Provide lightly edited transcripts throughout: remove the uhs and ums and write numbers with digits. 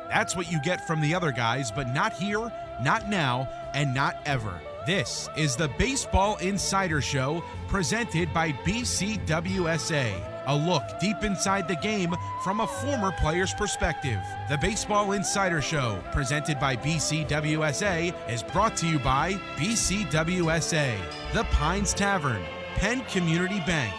That's what you get from the other guys, but not here, not now, and not ever. This is the Baseball Insider Show, presented by BCWSA. A look deep inside the game from a former player's perspective. The Baseball Insider Show, presented by BCWSA, is brought to you by BCWSA, The Pines Tavern, Penn Community Bank.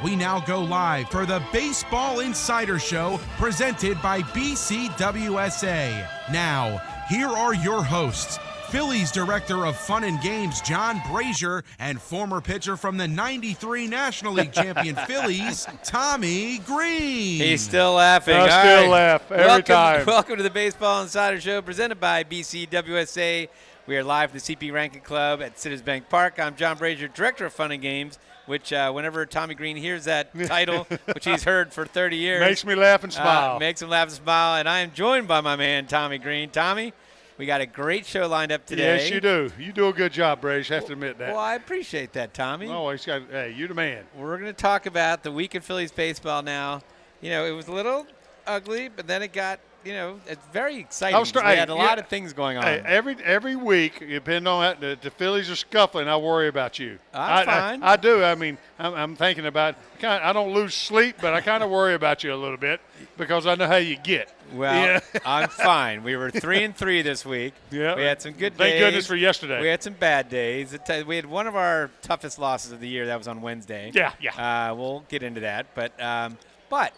We now go live for the Baseball Insider Show, presented by BCWSA. Now, here are your hosts, Phillies Director of Fun and Games, John Brazer, and former pitcher from the 93 National League champion Phillies, Tommy Greene. He's still laughing. I still laugh every time. Welcome to the Baseball Insider Show, presented by BCWSA. We are live at the CP Rankin Club at Citizens Bank Park. I'm John Brazer, Director of Fun and Games, which whenever Tommy Greene hears that title, which he's heard for 30 years. Makes me laugh and smile. Makes him laugh and smile. And I am joined by my man, Tommy Greene. Tommy, we got a great show lined up today. Yes, you do. You do a good job, Braze. Have to admit that. Well, I appreciate that, Tommy. Oh, hey, you're the man. We're going to talk about the week in Phillies baseball now. You know, it was a little ugly, but then it got, it's very exciting. We had a lot of things going on. Hey, every week, depending on that, the Phillies are scuffling. I worry about you. I'm fine. I do. I mean, I'm thinking about. I don't lose sleep, but I kind of worry about you a little bit because I know how you get. Well, I'm fine. We were 3-3 this week. Yeah. We had some good days. Thank goodness for yesterday. We had some bad days. We had one of our toughest losses of the year. That was on Wednesday. Yeah. We'll get into that, but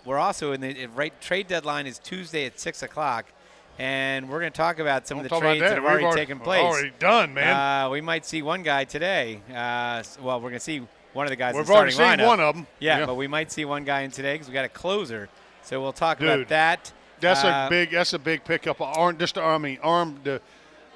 we're also in the trade deadline is Tuesday at 6:00, and we're going to talk about some of the trades that have already taken place. Already done, man. We might see one guy today. We're going to see one of the guys. We've in the starting already seen lineup. one of them. Yeah, but we might see one guy in today because we got a closer. So we'll talk about that. That's a big pickup. Arm to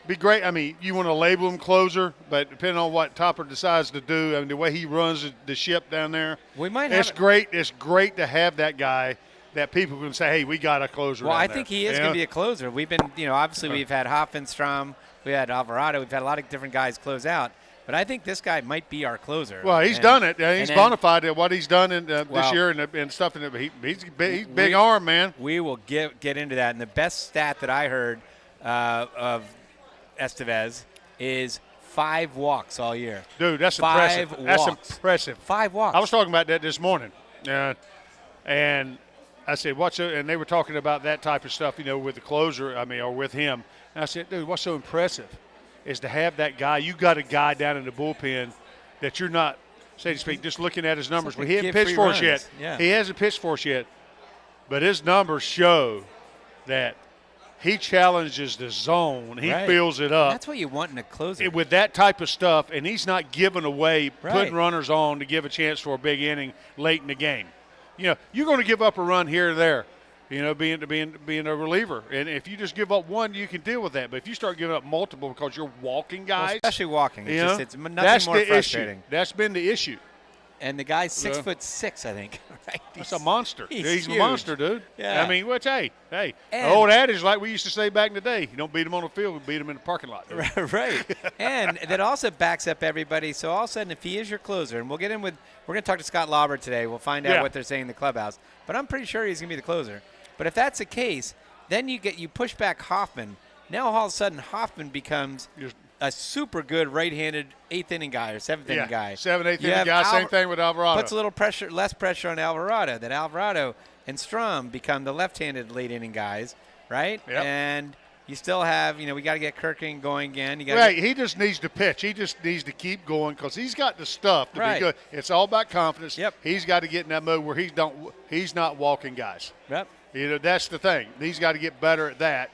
be great. I mean, you want to label him closer, but depending on what Topper decides to do, I mean, the way he runs the ship down there, it's great. It's great to have that guy that people can say, hey, we got a closer. Well, I think he is going to be a closer. We've been, obviously we've had Hoffenstrom, we had Alvarado, we've had a lot of different guys close out. But I think this guy might be our closer. Well, he's done it. He's bona fide at what he's done this year and stuff. He's big arm, man. We will get into that. And the best stat that I heard of Estevez is 5 walks all year. Dude, that's impressive. That's impressive. 5 walks. I was talking about that this morning. And I said, and they were talking about that type of stuff, with the closer, or with him. And I said, dude, what's so impressive is to have that guy. You got a guy down in the bullpen that you're not, so to speak, just looking at his numbers. He hasn't pitched for us yet. Yeah. He hasn't pitched for us yet. But his numbers show that he challenges the zone. He fills it up. That's what you want in a closer. With that type of stuff, and he's not giving away, putting runners on to give a chance for a big inning late in the game. You're going to give up a run here or there. Being a reliever. And if you just give up one, you can deal with that. But if you start giving up multiple because you're walking guys. Well, especially walking. It's nothing that's more the frustrating. Issue. That's been the issue. And the guy's 6'6", I think. Right? That's a monster. He's huge. A monster, dude. Yeah. I mean, hey, the old adage like we used to say back in the day, you don't beat him on the field, we beat him in the parking lot. Right. And that also backs up everybody. So all of a sudden, if he is your closer, and we're going to talk to Scott Lauber today. We'll find out what they're saying in the clubhouse. But I'm pretty sure he's going to be the closer. But if that's the case, then you push back Hoffman. Now all of a sudden Hoffman becomes a super good right-handed 8th inning guy or 7th inning guy. 7th, 8th inning guy. Same thing with Alvarado. Puts a little less pressure on Alvarado. That Alvarado and Strom become the left-handed late inning guys, right? Yep. And you still have, we got to get Kirking going again. He just needs to pitch. He just needs to keep going because he's got the stuff to be good. It's all about confidence. Yep. He's got to get in that mode where he's not walking guys. Yep. That's the thing. He's got to get better at that.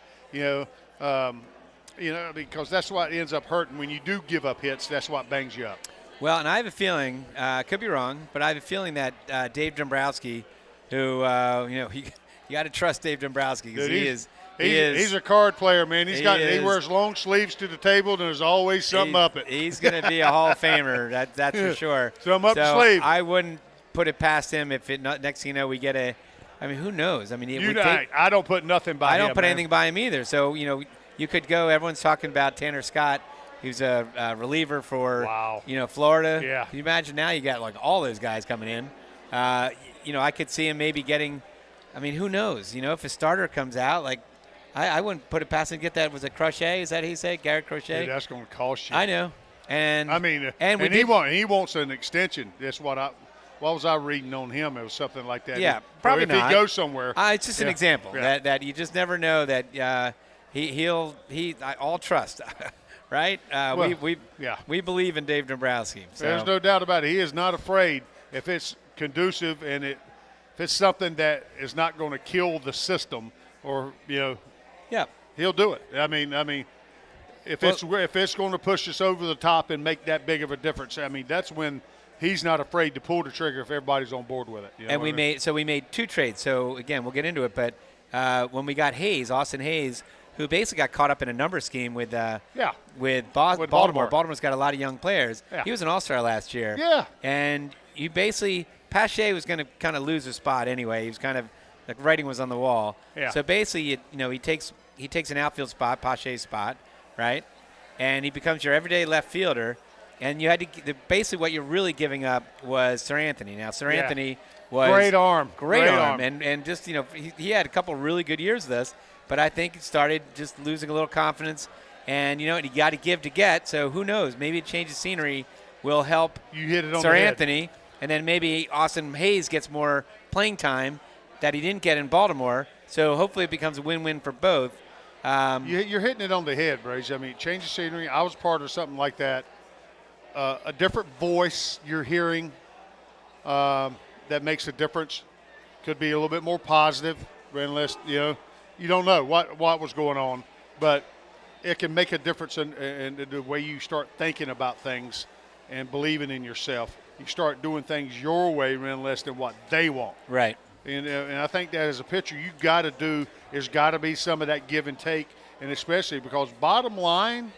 Because that's what ends up hurting when you do give up hits. That's what bangs you up. Well, and I have a feeling, could be wrong, but I have a feeling that Dave Dombrowski, who you got to trust Dave Dombrowski because he's a card player, man. He wears long sleeves to the table, and there's always something up it. He's going to be a Hall of Famer. That's for sure. Something up the sleeve. I wouldn't put it past him if next thing you know we get a. I mean, who knows? I mean, I don't put nothing by him. I don't put anything by him either. So you could go. Everyone's talking about Tanner Scott, who's a reliever for Florida. Yeah. Can you imagine now? You got like all those guys coming in. I could see him maybe getting. I mean, who knows? If a starter comes out, like I wouldn't put it past him to get that. Was it Crochet? Is that how you say it? Garrett Crochet? Yeah, that's going to cost you. I know. And I mean, and he wants an extension. That's what was I reading on him? It was something like that. Yeah, probably not. If he goes somewhere. It's just an example that you just never know that he'll all trust, right? We believe in Dave Dombrowski. So. There's no doubt about it. He is not afraid if it's conducive and if it's something that is not going to kill the system or he'll do it. I mean. If it's going to push us over the top and make that big of a difference, I mean, that's when he's not afraid to pull the trigger if everybody's on board with it. You know and we made 2 trades. So again, we'll get into it. But when we got Austin Hayes, who basically got caught up in a number scheme with Baltimore. Baltimore's got a lot of young players. Yeah. He was an All-Star last year. Yeah. And you basically Pache was going to kind of lose his spot anyway. He was kind of the writing was on the wall. Yeah. So basically, he takes an outfield spot, Pache's spot. Right, and he becomes your everyday left fielder, and you had to basically what you're really giving up was Sir Anthony. Now Sir Anthony was great arm, and just he had a couple really good years with us, but I think he started just losing a little confidence, and you got to give to get. So who knows? Maybe a change of scenery will help. You hit it on Sir the Anthony, and then maybe Austin Hayes gets more playing time that he didn't get in Baltimore. So hopefully it becomes a win-win for both. You're hitting it on the head, Brazer. I mean, change of scenery. I was part of something like that. A different voice you're hearing that makes a difference. Could be a little bit more positive, unless you don't know what was going on, but it can make a difference in the way you start thinking about things and believing in yourself. You start doing things your way, less than what they want. Right. And I think that as a pitcher, you got to do is got to be some of that give and take, and especially because bottom line,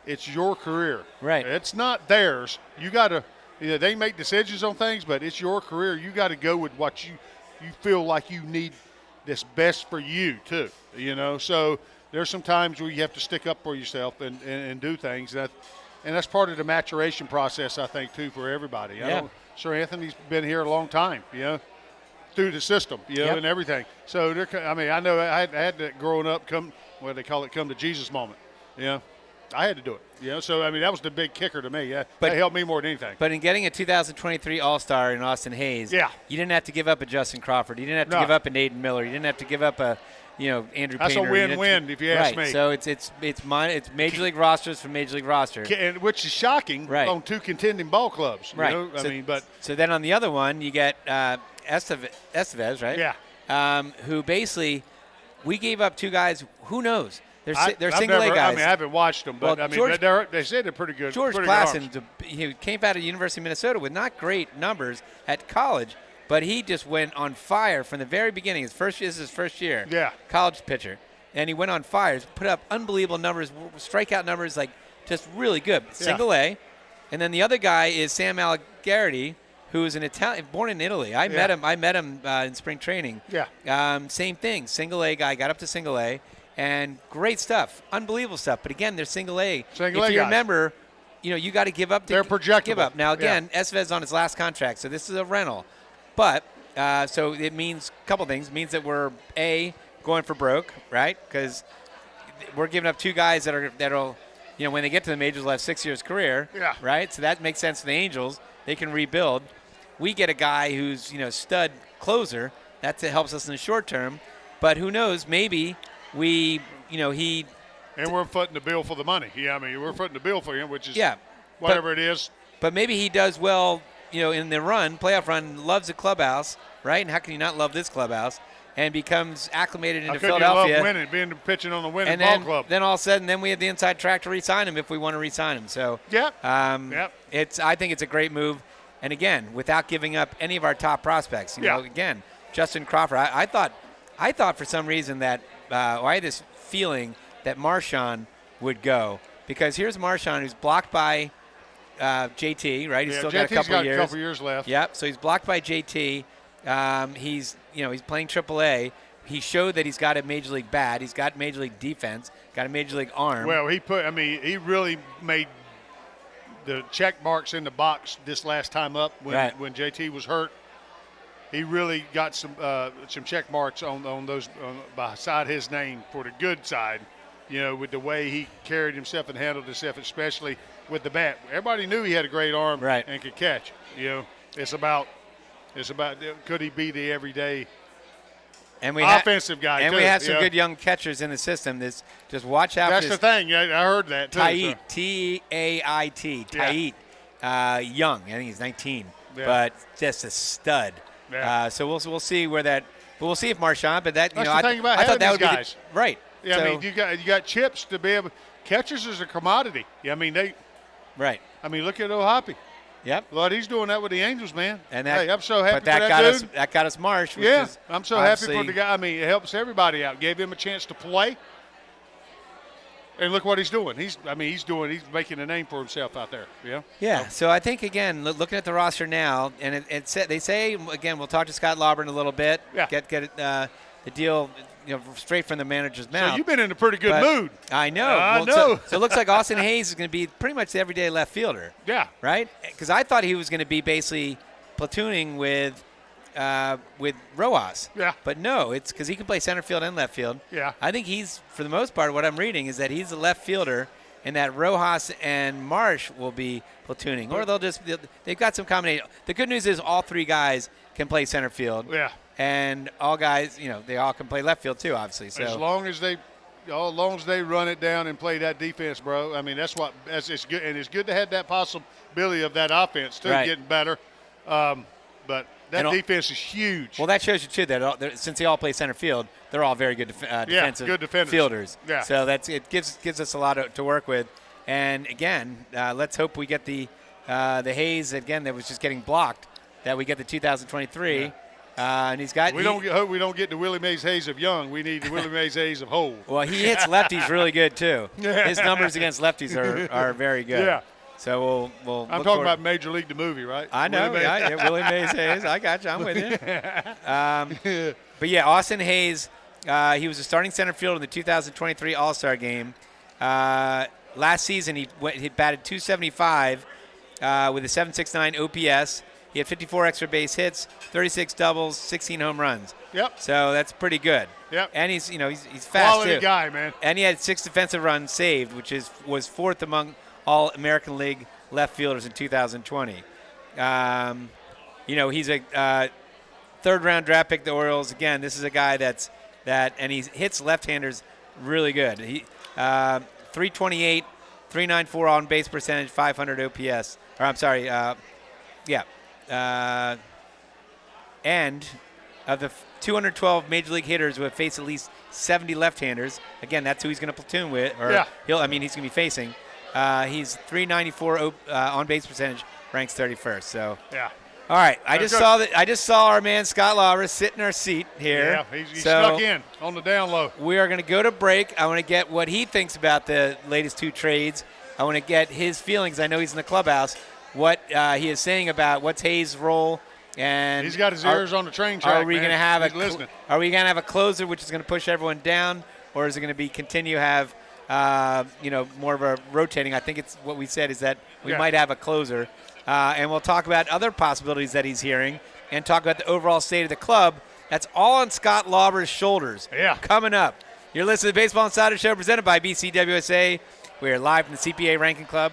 it's your career. Right. It's not theirs. You got to. They make decisions on things, but it's your career. You got to go with what you feel like you need that's best for you too. So there's some times where you have to stick up for yourself and do things and that's part of the maturation process, I think, too, for everybody. I know Sir Anthony's been here a long time. Through the system, and everything. So, I know I had that growing up come to Jesus moment. I had to do it. So, that was the big kicker to me. Yeah, that helped me more than anything. But in getting a 2023 All-Star in Austin Hayes, you didn't have to give up a Justin Crawford. You didn't have to give up a Nathan Miller. You didn't have to give up a Andrew Painter. That's a win-win, if you ask me. So it's Major League rosters from Major League roster, and which is shocking on 2 contending ball clubs. Right. So then on the other one, you get Estevez, right? Yeah. Who basically we gave up 2 guys. Who knows? They're single A guys. I haven't watched them, but they say they're pretty good. George Klassen, he came out of the University of Minnesota with not great numbers at college. But he just went on fire from the very beginning. This is his first year. Yeah. College pitcher. And he went on fire. Put up unbelievable numbers, strikeout numbers, just really good. Single A. And then the other guy is Sam Allegretti, who is an Italian, born in Italy. I met him in spring training. Yeah. Same thing. Single A guy, got up to single A. And great stuff. Unbelievable stuff. But again, they're single A. If you remember, you got to give up. They're projectable. Give up. Now, again, Estevez is on his last contract, so this is a rental. But so it means a couple things. It means that we're going for broke, right? Because we're giving up 2 guys that'll when they get to the majors, will have 6 years career, right? So that makes sense to the Angels. They can rebuild. We get a guy who's stud closer. That helps us in the short term. But who knows? Maybe he. And we're footing the bill for the money. Yeah, we're footing the bill for him, which is whatever it is. But maybe he does well. In the playoff run, loves the clubhouse, right? And how can you not love this clubhouse? And becomes acclimated into Philadelphia. Love winning, being pitching on the winning ball club. Then all of a sudden, we have the inside track to re-sign him if we want to re-sign him. So, I think it's a great move. And again, without giving up any of our top prospects. Again, Justin Crawford. I thought for some reason that I had this feeling that Marchand would go because here's Marchand who's blocked by JT, right? He's still got a couple years left. Yep. So he's blocked by JT. He's playing AAA. He showed that he's got a major league bat. He's got major league defense. Got a major league arm. Well, he really made the check marks in the box this last time up when JT was hurt. he really got some check marks on those beside his name for the good side, with the way he carried himself and handled himself, especially with the bat. Everybody knew he had a great arm and could catch. It's about could he be the everyday offensive guy? And too, we have some good young catchers in the system. Just watch out. That's the thing. I heard that too. Tait, T-A-I-T, Tait, young. I think he's 19, but just a stud. Yeah. So we'll see where that. But we'll see if Marchand. But that that's the thing about having these guys, right? Yeah, so, I mean you got chips to be able. Catchers is a commodity. Yeah, I mean they. Right. I mean look at O'Hoppe. Yep. Lord, he's doing that with the Angels, man. And hey, I'm so happy but that for got dude. That got us Marsh. Which yeah, is I'm so happy for the guy. I mean, it helps everybody out. Gave him a chance to play. And look what he's doing. He's making a name for himself out there. Yeah. Yeah. So I think again, looking at the roster now, and they say again, we'll talk to Scott Lauber in a little bit. Yeah. Get the deal, straight from the manager's mouth. So you've been in a pretty good mood. I know. I know. So it looks like Austin Hayes is going to be pretty much the everyday left fielder. Yeah. Right? Because I thought he was going to be basically platooning with Rojas. Yeah. But no, it's because he can play center field and left field. Yeah. I think he's, for the most part, what I'm reading is that he's a left fielder and that Rojas and Marsh will be platooning. Or they've got some combination. The good news is all three guys can play center field. Yeah. And all guys, they all can play left field too, obviously. So as long as they run it down and play that defense, bro. I mean, it's good, and it's good to have that possibility of that offense too getting better. But that defense is huge. Well, that shows you too that since they all play center field, they're all very good defensive good defenders. Fielders. Yeah. So it gives us a lot to work with. And again, let's hope we get the Hayes again that was just getting blocked. That we get the 2023. Yeah. And he's got. We don't get the Willie Mays Hayes of young. We need the Willie Mays Hayes of whole. Well, he hits lefties really good too. His numbers against lefties are very good. Yeah. So we'll. I'm talking about Major League the movie, right? I know. Willie Mays Hayes. I got you. I'm with you. But yeah, Austin Hayes. He was a starting center fielder in the 2023 All-Star Game. Last season he batted .275 with a .769 OPS. He had 54 extra base hits, 36 doubles, 16 home runs. Yep. So that's pretty good. Yep. And he's fast quality too. Guy, man. And he had 6 defensive runs saved, which was fourth among all American League left fielders in 2020. He's a third-round draft pick. The Orioles. Again, this is a guy and he hits left-handers really good. He 328, 394 on base percentage, 500 OPS. Or I'm sorry. And of the 212 major league hitters who have faced at least 70 left-handers, again, that's who he's going to platoon with. He's going to be facing. He's 394 on base percentage, ranks 31st. So yeah. All right, I just saw our man Scott Lauber sit in our seat here. Yeah, he's stuck in on the down low. We are going to go to break. I want to get what he thinks about the latest 2 trades. I want to get his feelings. I know he's in the clubhouse. What he is saying about what's Hayes' role, and he's got his ears on the train track. Are we going to have Are we going to have a closer, which is going to push everyone down, or is it going to continue to have more of a rotating? I think it's what we said is that we might have a closer, and we'll talk about other possibilities that he's hearing, and talk about the overall state of the club. That's all on Scott Lauber's shoulders. Yeah. Coming up, you're listening to the Baseball Insider Show presented by BCWSA. We are live from the CPA Ranking Club.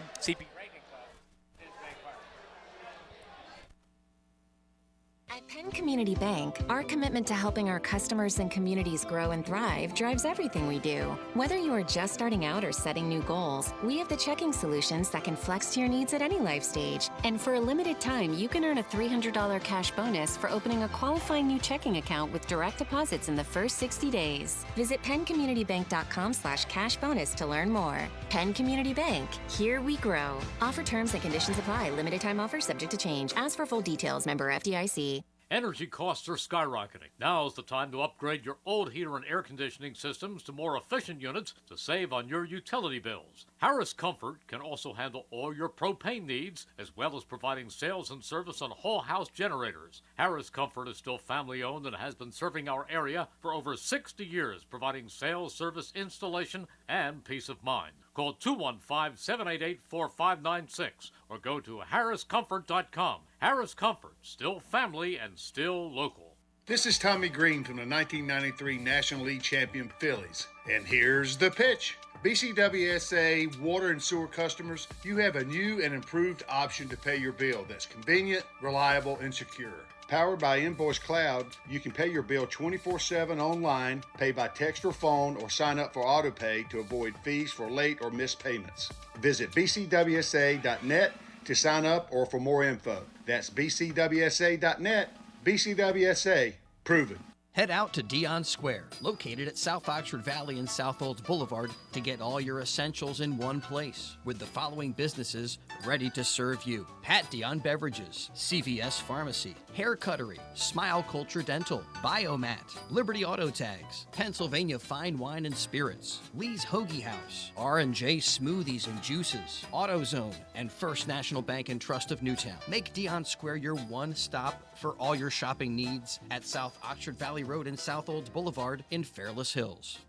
At Penn Community Bank, our commitment to helping our customers and communities grow and thrive drives everything we do. Whether you are just starting out or setting new goals, we have the checking solutions that can flex to your needs at any life stage. And for a limited time, you can earn a $300 cash bonus for opening a qualifying new checking account with direct deposits in the first 60 days. Visit PennCommunityBank.com/cash bonus to learn more. Penn Community Bank, here we grow. Offer terms and conditions apply. Limited time offer subject to change. As for full details, member FDIC. Energy costs are skyrocketing. Now is the time to upgrade your old heater and air conditioning systems to more efficient units to save on your utility bills. Harris Comfort can also handle all your propane needs, as well as providing sales and service on whole house generators. Harris Comfort is still family owned and has been serving our area for over 60 years, providing sales, service, installation, and peace of mind. Call 215-788-4596 or go to harriscomfort.com. Harris Comfort, still family and still local. This is Tommy Greene from the 1993 National League champion Phillies. And here's the pitch. BCWSA water and sewer customers, you have a new and improved option to pay your bill that's convenient, reliable, and secure. Powered by Invoice Cloud, you can pay your bill 24/7 online, pay by text or phone, or sign up for AutoPay to avoid fees for late or missed payments. Visit bcwsa.net to sign up or for more info. That's bcwsa.net. BCWSA, proven. Head out to Dion Square, located at South Oxford Valley and South Olds Boulevard, to get all your essentials in one place, with the following businesses ready to serve you: Pat Dion Beverages, CVS Pharmacy, Hair Cuttery, Smile Culture Dental, Biomat, Liberty Auto Tags, Pennsylvania Fine Wine and Spirits, Lee's Hoagie House, R&J Smoothies and Juices, AutoZone, and First National Bank and Trust of Newtown. Make Dion Square your one stop for all your shopping needs at South Oxford Valley Road and South Olds Boulevard in Fairless Hills.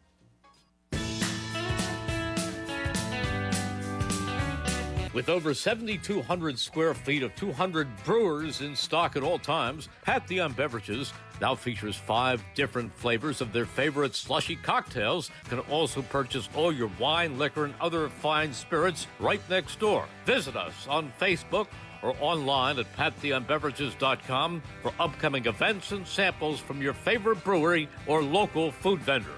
With over 7,200 square feet of 200 brewers in stock at all times, Pat Dion Beverages now features 5 different flavors of their favorite slushy cocktails. You can also purchase all your wine, liquor, and other fine spirits right next door. Visit us on Facebook or online at patdionbeverages.com for upcoming events and samples from your favorite brewery or local food vendor.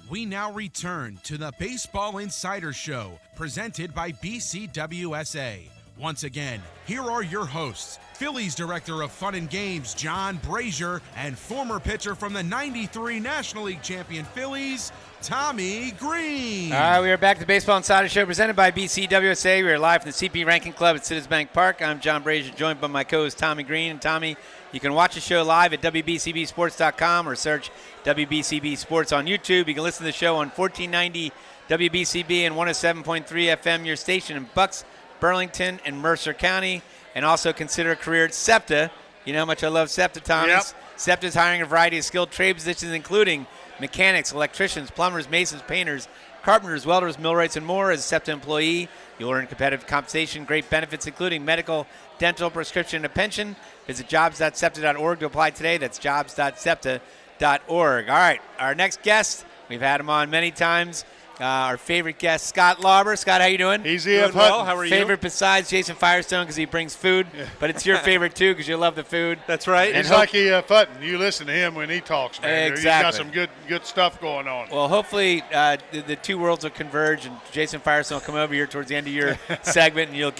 We now return to the Baseball Insider Show, presented by BCWSA. Once again, here are your hosts, Phillies Director of Fun and Games, John Brazer, and former pitcher from the 93 National League champion Phillies, Tommy Greene. All right, we are back to the Baseball Insider Show, presented by BCWSA. We are live from the CP Ranking Club at Citizens Bank Park. I'm John Brazer, joined by my co-host Tommy Greene. And Tommy, you can watch the show live at WBCBsports.com or search WBCB Sports on YouTube. You can listen to the show on 1490 WBCB and 107.3 FM, your station in Bucks, Burlington, and Mercer County. And also consider a career at Septa. You know how much I love Septa, Tommy. Yep. Septa is hiring a variety of skilled trade positions, including mechanics, electricians, plumbers, masons, painters, carpenters, welders, millwrights, and more. As a Septa employee, you'll earn competitive compensation, great benefits, including medical, dental, prescription, and a pension. Visit jobs.septa.org to apply today. That's jobs.septa.org. All right, our next guest, we've had him on many times. Our favorite guest, Scott Lauber. Scott, how you doing? Easy up, well. How are you? Favorite besides Jason Firestone because he brings food, but it's your favorite too because you love the food. That's right. And He's like Futton. You listen to him when he talks, man. Exactly. He's got some good stuff going on. Well, hopefully the two worlds will converge, and Jason Firestone will come over here towards the end of your segment, and you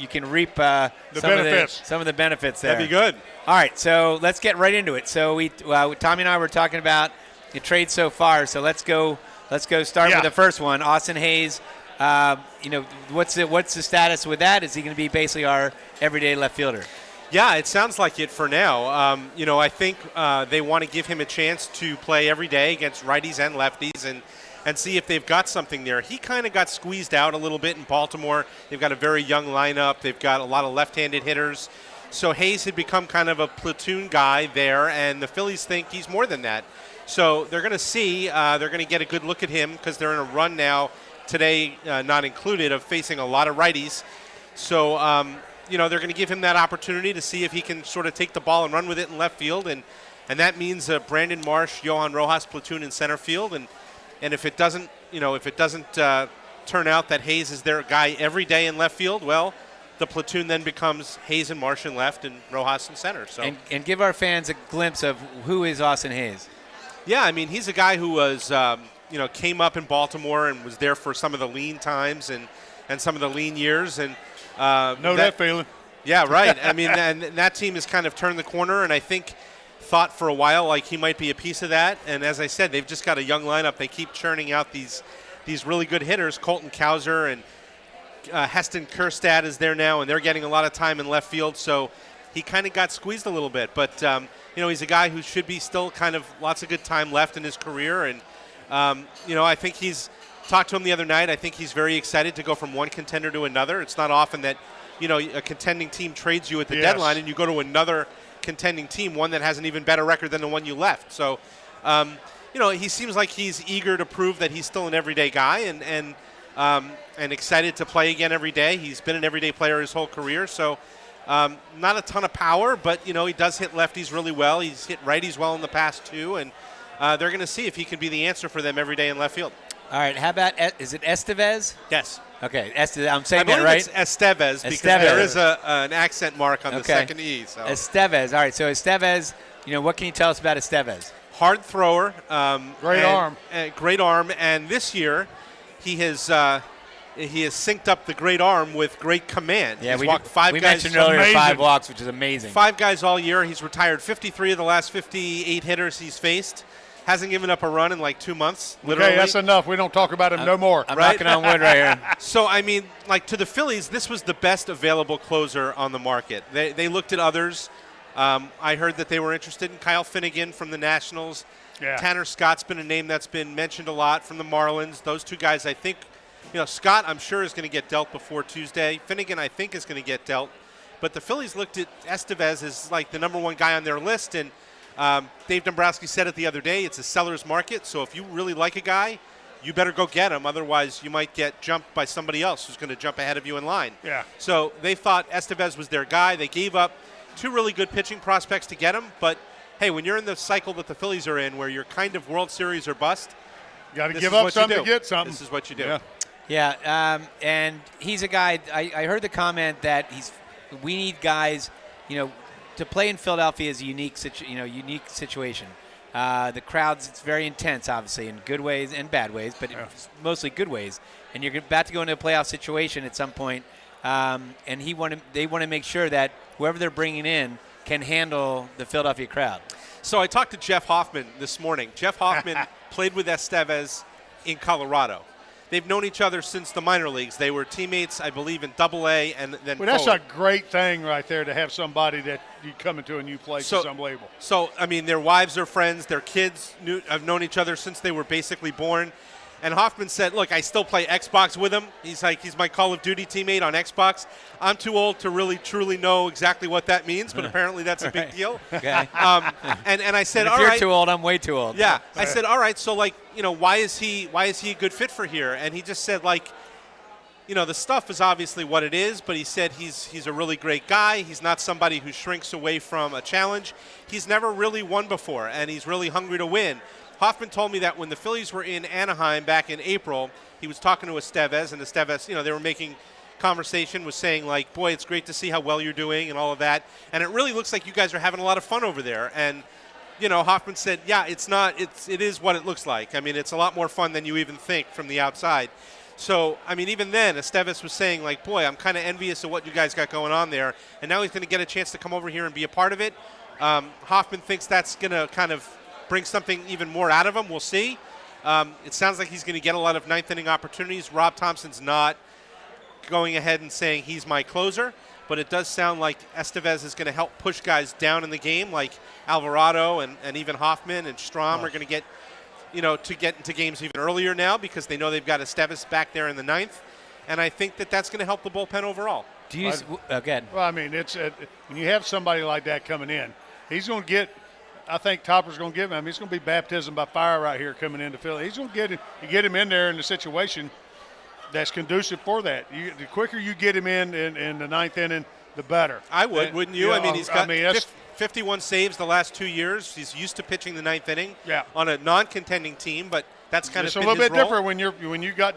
can reap some of the benefits there. That'd be good. All right, so let's get right into it. So Tommy and I were talking about the trade so far. So let's go start with the first one. Austin Hayes, what's the status with that? Is he going to be basically our everyday left fielder? Yeah, it sounds like it for now. I think they want to give him a chance to play every day against righties and lefties and see if they've got something there. He kind of got squeezed out a little bit in Baltimore. They've got a very young lineup. They've got a lot of left-handed hitters. So Hayes had become kind of a platoon guy there, and the Phillies think he's more than that. So they're going to see. They're going to get a good look at him because they're in a run now, today not included, of facing a lot of righties. So, they're going to give him that opportunity to see if he can sort of take the ball and run with it in left field. And that means Brandon Marsh, Johan Rojas platoon in center field. And if it doesn't, turn out that Hayes is their guy every day in left field, well, the platoon then becomes Hayes and Marsh in left and Rojas in center. So and give our fans a glimpse of who is Austin Hayes. Yeah, I mean, he's a guy who was, came up in Baltimore and was there for some of the lean times and some of the lean years. And that feeling. Yeah, right. I mean, and that team has kind of turned the corner, and I think thought for a while like he might be a piece of that. And as I said, they've just got a young lineup. They keep churning out these really good hitters. Colton Cowser and Heston Kjerstad is there now, and they're getting a lot of time in left field. So he kind of got squeezed a little bit, but he's a guy who should be still kind of lots of good time left in his career. And, I think he's talked to him the other night. I think he's very excited to go from one contender to another. It's not often that, a contending team trades you at the deadline and you go to another contending team, one that has an even better record than the one you left. So, he seems like he's eager to prove that he's still an everyday guy and excited to play again every day. He's been an everyday player his whole career, so not a ton of power, but, he does hit lefties really well. He's hit righties well in the past, too, and they're going to see if he can be the answer for them every day in left field. All right, how about, is it Estevez? Yes. Okay, I'm saying that right? It's Estevez because there is an accent mark on the second E. So. Estevez. All right, so Estevez, what can you tell us about Estevez? Hard thrower. Great arm. Great arm. And this year he has synced up the great arm with great command. Yeah, he's walked five we guys. mentioned earlier 5 walks, which is amazing. 5 guys all year. He's retired 53 of the last 58 hitters he's faced. Hasn't given up a run in like 2 months, literally. Okay, that's enough. We don't talk about him no more. I'm knocking on wood right here. So, to the Phillies, this was the best available closer on the market. They looked at others. I heard that they were interested in Kyle Finnegan from the Nationals. Yeah. Tanner Scott's been a name that's been mentioned a lot from the Marlins. Those 2 guys, I think, Scott, I'm sure, is going to get dealt before Tuesday. Finnegan, I think, is going to get dealt. But the Phillies looked at Estevez as like the number 1 guy on their list, and Dave Dombrowski said it the other day, it's a seller's market, so if you really like a guy, you better go get him. Otherwise, you might get jumped by somebody else who's going to jump ahead of you in line. Yeah. So they thought Estevez was their guy. They gave up 2 really good pitching prospects to get him. But, hey, when you're in the cycle that the Phillies are in, where you're kind of World Series or bust, got to give up something to get something. This is what you do. Yeah, and he's a guy, I heard the comment that we need guys, to play in Philadelphia is a unique situation. The crowd's it's very intense, obviously, in good ways and bad ways, but mostly good ways. And you're about to go into a playoff situation at some point, and they want to make sure that whoever they're bringing in can handle the Philadelphia crowd. So I talked to Jeff Hoffman this morning. Jeff Hoffman played with Estevez in Colorado. They've known each other since the minor leagues. They were teammates, I believe, in Double-A and then that's forward. a great thing right there to have somebody that you come into a new place. It's unbelievable. So, their wives are friends. Their kids have known each other since they were basically born. And Hoffman said, look, I still play Xbox with him. He's my Call of Duty teammate on Xbox. I'm too old to really, truly know exactly what that means, but apparently that's a big deal. Okay. And I said, if all you're right. too old, I'm way too old. Yeah. I said, all right, so, why is he a good fit for here? And he just said, the stuff is obviously what it is, but he said he's a really great guy. He's not somebody who shrinks away from a challenge. He's never really won before, and he's really hungry to win. Hoffman told me that when the Phillies were in Anaheim back in April, he was talking to Estevez, and Estevez, they were making conversation, was saying, boy, it's great to see how well you're doing and all of that. And it really looks like you guys are having a lot of fun over there. And, Hoffman said, yeah, it is what it looks like. It's a lot more fun than you even think from the outside. So, even then, Estevez was saying, boy, I'm kind of envious of what you guys got going on there. And now he's going to get a chance to come over here and be a part of it. Hoffman thinks that's going to kind of bring something even more out of him. We'll see. It sounds like he's going to get a lot of ninth-inning opportunities. Rob Thompson's not going ahead and saying he's my closer, but it does sound like Estevez is going to help push guys down in the game, like Alvarado and even Hoffman and Strahm are going to get, to get into games even earlier now because they know they've got Estevez back there in the 9th, and I think that's going to help the bullpen overall. Do you again? Well, it's when you have somebody like that coming in, he's going to get. I think Topper's going to give him. It's going to be baptism by fire right here coming into Philly. He's going to get him in there in a situation that's conducive for that. The quicker you get him in the 9th inning, the better. I would, wouldn't you? He's got 51 saves the last 2 years. He's used to pitching the 9th inning on a non-contending team, but that's kind of been his role. It's a little bit different when you got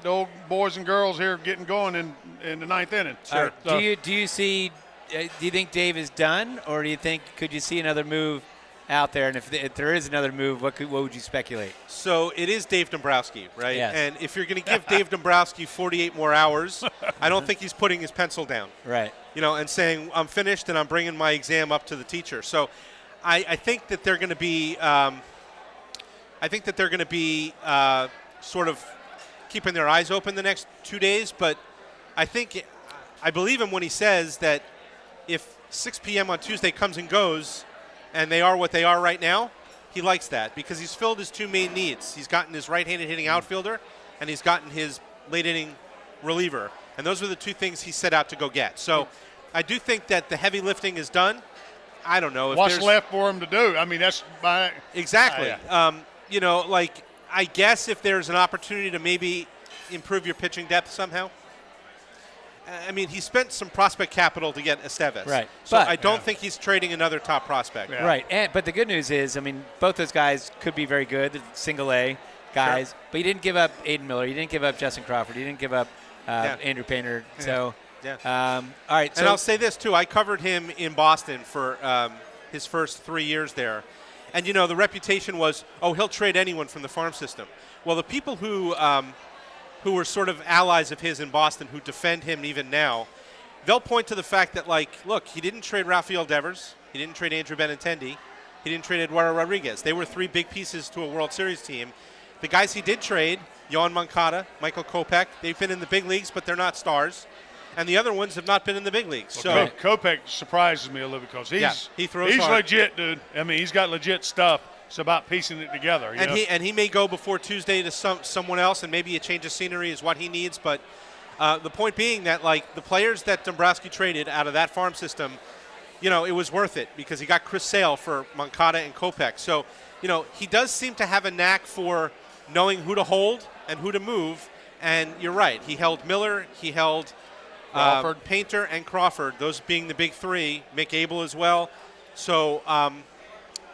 the old boys and girls here getting going in the 9th inning. Sure. Do you see? Do you think Dave is done, or do you think could you see another move out there? And if there is another move, what would you speculate? So it is Dave Dombrowski, right? Yes. And if you're going to give Dave Dombrowski 48 more hours, I don't think he's putting his pencil down. Right. And saying, I'm finished and I'm bringing my exam up to the teacher. So I think that they're going to be sort of keeping their eyes open the next 2 days. But I believe him when he says that if 6 p.m. on Tuesday comes and goes and they are what they are right now, he likes that because he's filled his 2 main needs. He's gotten his right-handed hitting outfielder and he's gotten his late-inning reliever. And those are the 2 things he set out to go get. So I do think that the heavy lifting is done. I don't know. What's left for him to do? I mean, that's my exactly. You know, like I guess if there's an opportunity to maybe improve your pitching depth somehow. I mean, he spent some prospect capital to get Estevez. Right. So I don't think he's trading another top prospect. Yeah. Right. But the good news is, I mean, both those guys could be very good, the single-A guys. Sure. But you didn't give up Aiden Miller. You didn't give up Justin Crawford. You didn't give up Andrew Painter. Yeah. So, all right. And I'll say this, too. I covered him in Boston for his first 3 years there. And, you know, the reputation was, he'll trade anyone from the farm system. Well, the people who were sort of allies of his in Boston who defend him even now, they'll point to the fact that, like, look, he didn't trade Rafael Devers. He didn't trade Andrew Benintendi. He didn't trade Eduardo Rodriguez. They were 3 big pieces to a World Series team. The guys he did trade, Yohan Moncada, Michael Kopech, they've been in the big leagues, but they're not stars. And the other ones have not been in the big leagues. Well, so Kopech surprises me a little because he throws hard. Legit, dude. I mean, he's got legit stuff. It's about piecing it together. You know? He may go before Tuesday to someone else, and maybe a change of scenery is what he needs. But the point being that, like, the players that Dombrowski traded out of that farm system, you know, it was worth it because he got Chris Sale for Moncada and Kopech. So, you know, he does seem to have a knack for knowing who to hold and who to move. And you're right. He held Miller. He held Painter and Crawford, those being the big 3, Mick Abel as well. So,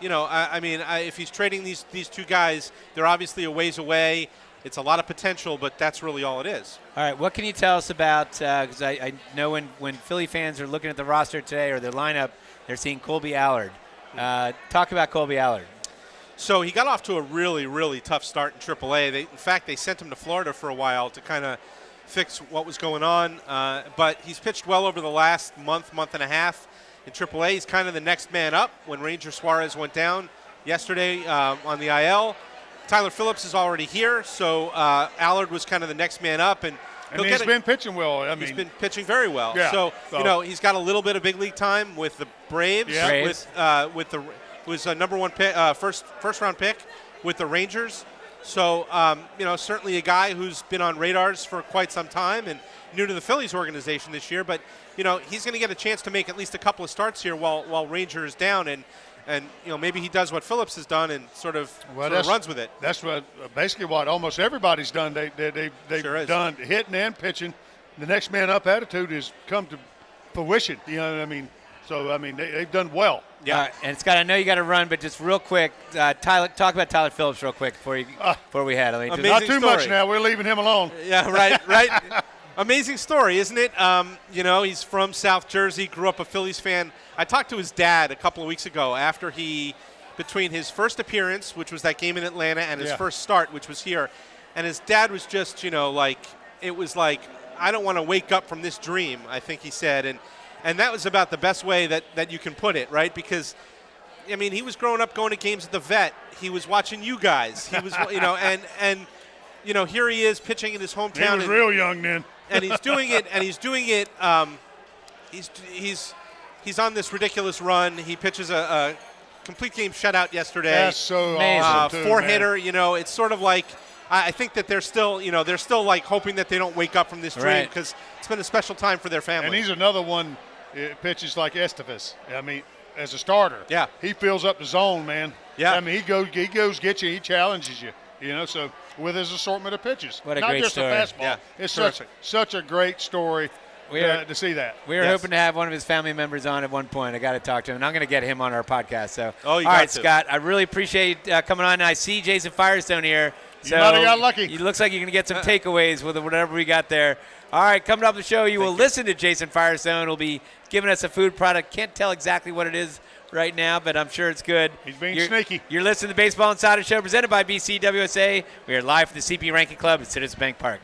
you know, I mean, if he's trading these 2 guys, they're obviously a ways away. It's a lot of potential, but that's really all it is. All right, what can you tell us about, because I know when Philly fans are looking at the roster today or their lineup, they're seeing Colby Allard. Talk about Colby Allard. So he got off to a really, really tough start in AAA. In fact, they sent him to Florida for a while to kind of fix what was going on. But he's pitched well over the last month and a half. In AAA, he's kind of the next man up when Ranger Suarez went down yesterday on the IL. Tyler Phillips is already here, so Allard was kind of the next man up. And he's been pitching well. I mean, he's been pitching very well. Yeah, so, you know, he's got a little bit of big league time with the Braves, was a number 1 pick, first round pick with the Rangers. So, you know, certainly a guy who's been on radars for quite some time and new to the Phillies organization this year. But, you know, he's going to get a chance to make at least a couple of starts here while Ranger is down. And you know, maybe he does what Phillips has done and sort of runs with it. That's basically what almost everybody's done. They've sure done hitting and pitching. The next man up attitude has come to fruition. You know what I mean? So, I mean, they've done well. Yeah, and Scott, I know you got to run, but just real quick, Tyler, talk about Tyler Phillips real quick before we head. I mean, not too much now. We're leaving him alone. Yeah, right. Amazing story, isn't it? You know, he's from South Jersey, grew up a Phillies fan. I talked to his dad a couple of weeks ago after between his first appearance, which was that game in Atlanta, and his first start, which was here. And his dad was just, you know, like, it was like, I don't want to wake up from this dream, I think he said. And that was about the best way that you can put it, right? Because, I mean, he was growing up going to games at the Vet. He was watching you guys. He was, you know, and you know, here he is pitching in his hometown. He was real young then. And he's doing it. He's on this ridiculous run. He pitches a complete game shutout yesterday. That's so awesome, too, 4-hitter. You know, it's sort of like I think that they're still like hoping that they don't wake up from this dream because it's been a special time for their family. And he's another one. Pitches like Estevez. I mean, as a starter. Yeah. He fills up the zone, man. Yeah. I mean, he goes get you. He challenges you. You know, so with his assortment of pitches. What a Not great just story. a fastball. Yeah. It's such a great story to see that. We were hoping to have one of his family members on at one point. I got to talk to him, and I'm going to get him on our podcast. So, all right, Scott, I really appreciate coming on. I see Jason Firestone here. So you might have got lucky. It looks like you're going to get some takeaways with whatever we got there. All right, coming up the show, you will listen to Jason Firestone. He'll be giving us a food product. Can't tell exactly what it is right now, but I'm sure it's good. He's being sneaky. You're listening to the Baseball Insider Show presented by BCWSA. We are live from the CP Ranking Club at Citizens Bank Park.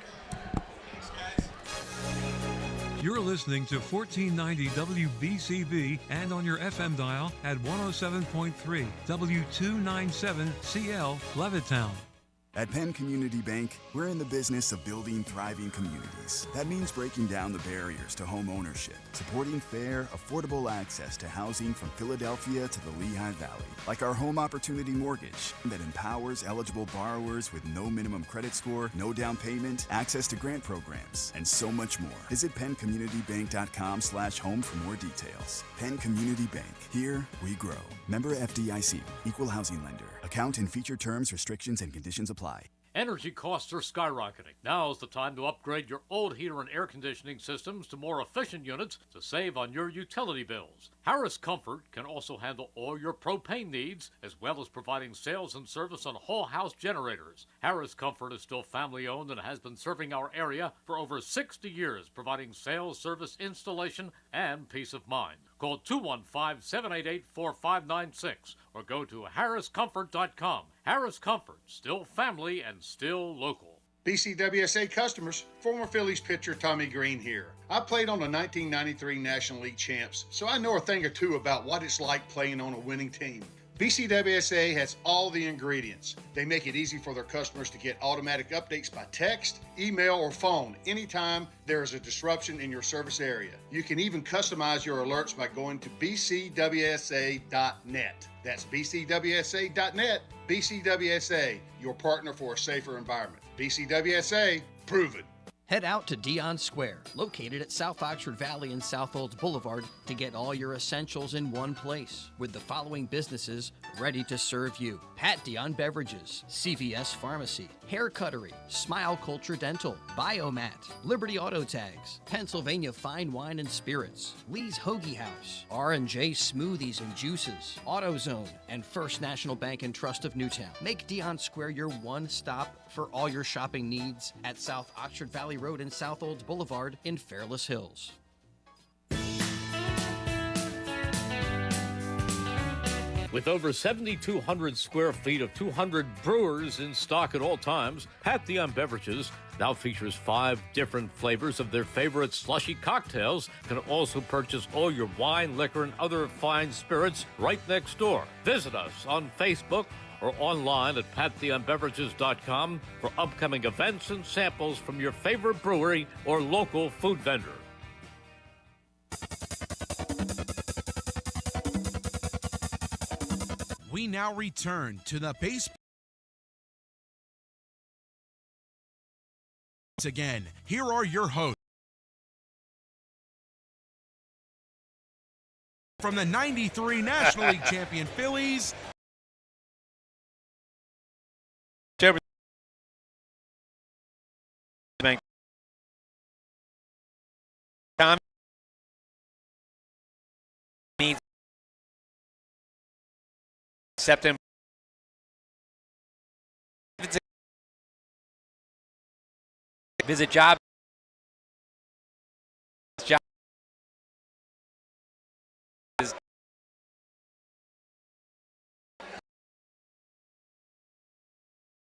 You're listening to 1490 WBCB and on your FM dial at 107.3 W297CL Levittown. At Penn Community Bank, we're in the business of building thriving communities. That means breaking down the barriers to home ownership, supporting fair, affordable access to housing from Philadelphia to the Lehigh Valley, like our Home Opportunity Mortgage that empowers eligible borrowers with no minimum credit score, no down payment, access to grant programs, and so much more. Visit PennCommunityBank.com/home for more details. Penn Community Bank. Here we grow. Member FDIC. Equal housing lender. Account and feature terms, restrictions, and conditions apply. Energy costs are skyrocketing. Now is the time to upgrade your old heater and air conditioning systems to more efficient units to save on your utility bills. Harris Comfort can also handle all your propane needs, as well as providing sales and service on whole house generators. Harris Comfort is still family owned and has been serving our area for over 60 years, providing sales, service, installation, and peace of mind. Call 215-788-4596 or go to harriscomfort.com. Harris Comfort, still family and still local. BCWSA customers, former Phillies pitcher Tommy Greene here. I played on the 1993 National League champs, so I know a thing or two about what it's like playing on a winning team. BCWSA has all the ingredients. They make it easy for their customers to get automatic updates by text, email, or phone anytime there is a disruption in your service area. You can even customize your alerts by going to bcwsa.net. That's bcwsa.net. BCWSA, your partner for a safer environment. BCWSA, proven. Head out to Dion Square, located at South Oxford Valley and South Olds Boulevard, to get all your essentials in one place, with the following businesses ready to serve you: Pat Dion Beverages, CVS Pharmacy, Hair Cuttery, Smile Culture Dental, Biomat, Liberty Auto Tags, Pennsylvania Fine Wine and Spirits, Lee's Hoagie House, R&J Smoothies and Juices, AutoZone, and First National Bank and Trust of Newtown. Make Dion Square your one stop for all your shopping needs at South Oxford Valley Road and South Olds Boulevard in Fairless Hills. With over 7,200 square feet of 200 brewers in stock at all times, Pat Dion Beverages now features 5 different flavors of their favorite slushy cocktails. You can also purchase all your wine, liquor, and other fine spirits right next door. Visit us on Facebook or online at patdionbeverages.com for upcoming events and samples from your favorite brewery or local food vendor. We now return to the baseball. Once again, here are your hosts. From the 93 National League champion Phillies. Tommy Septa visit job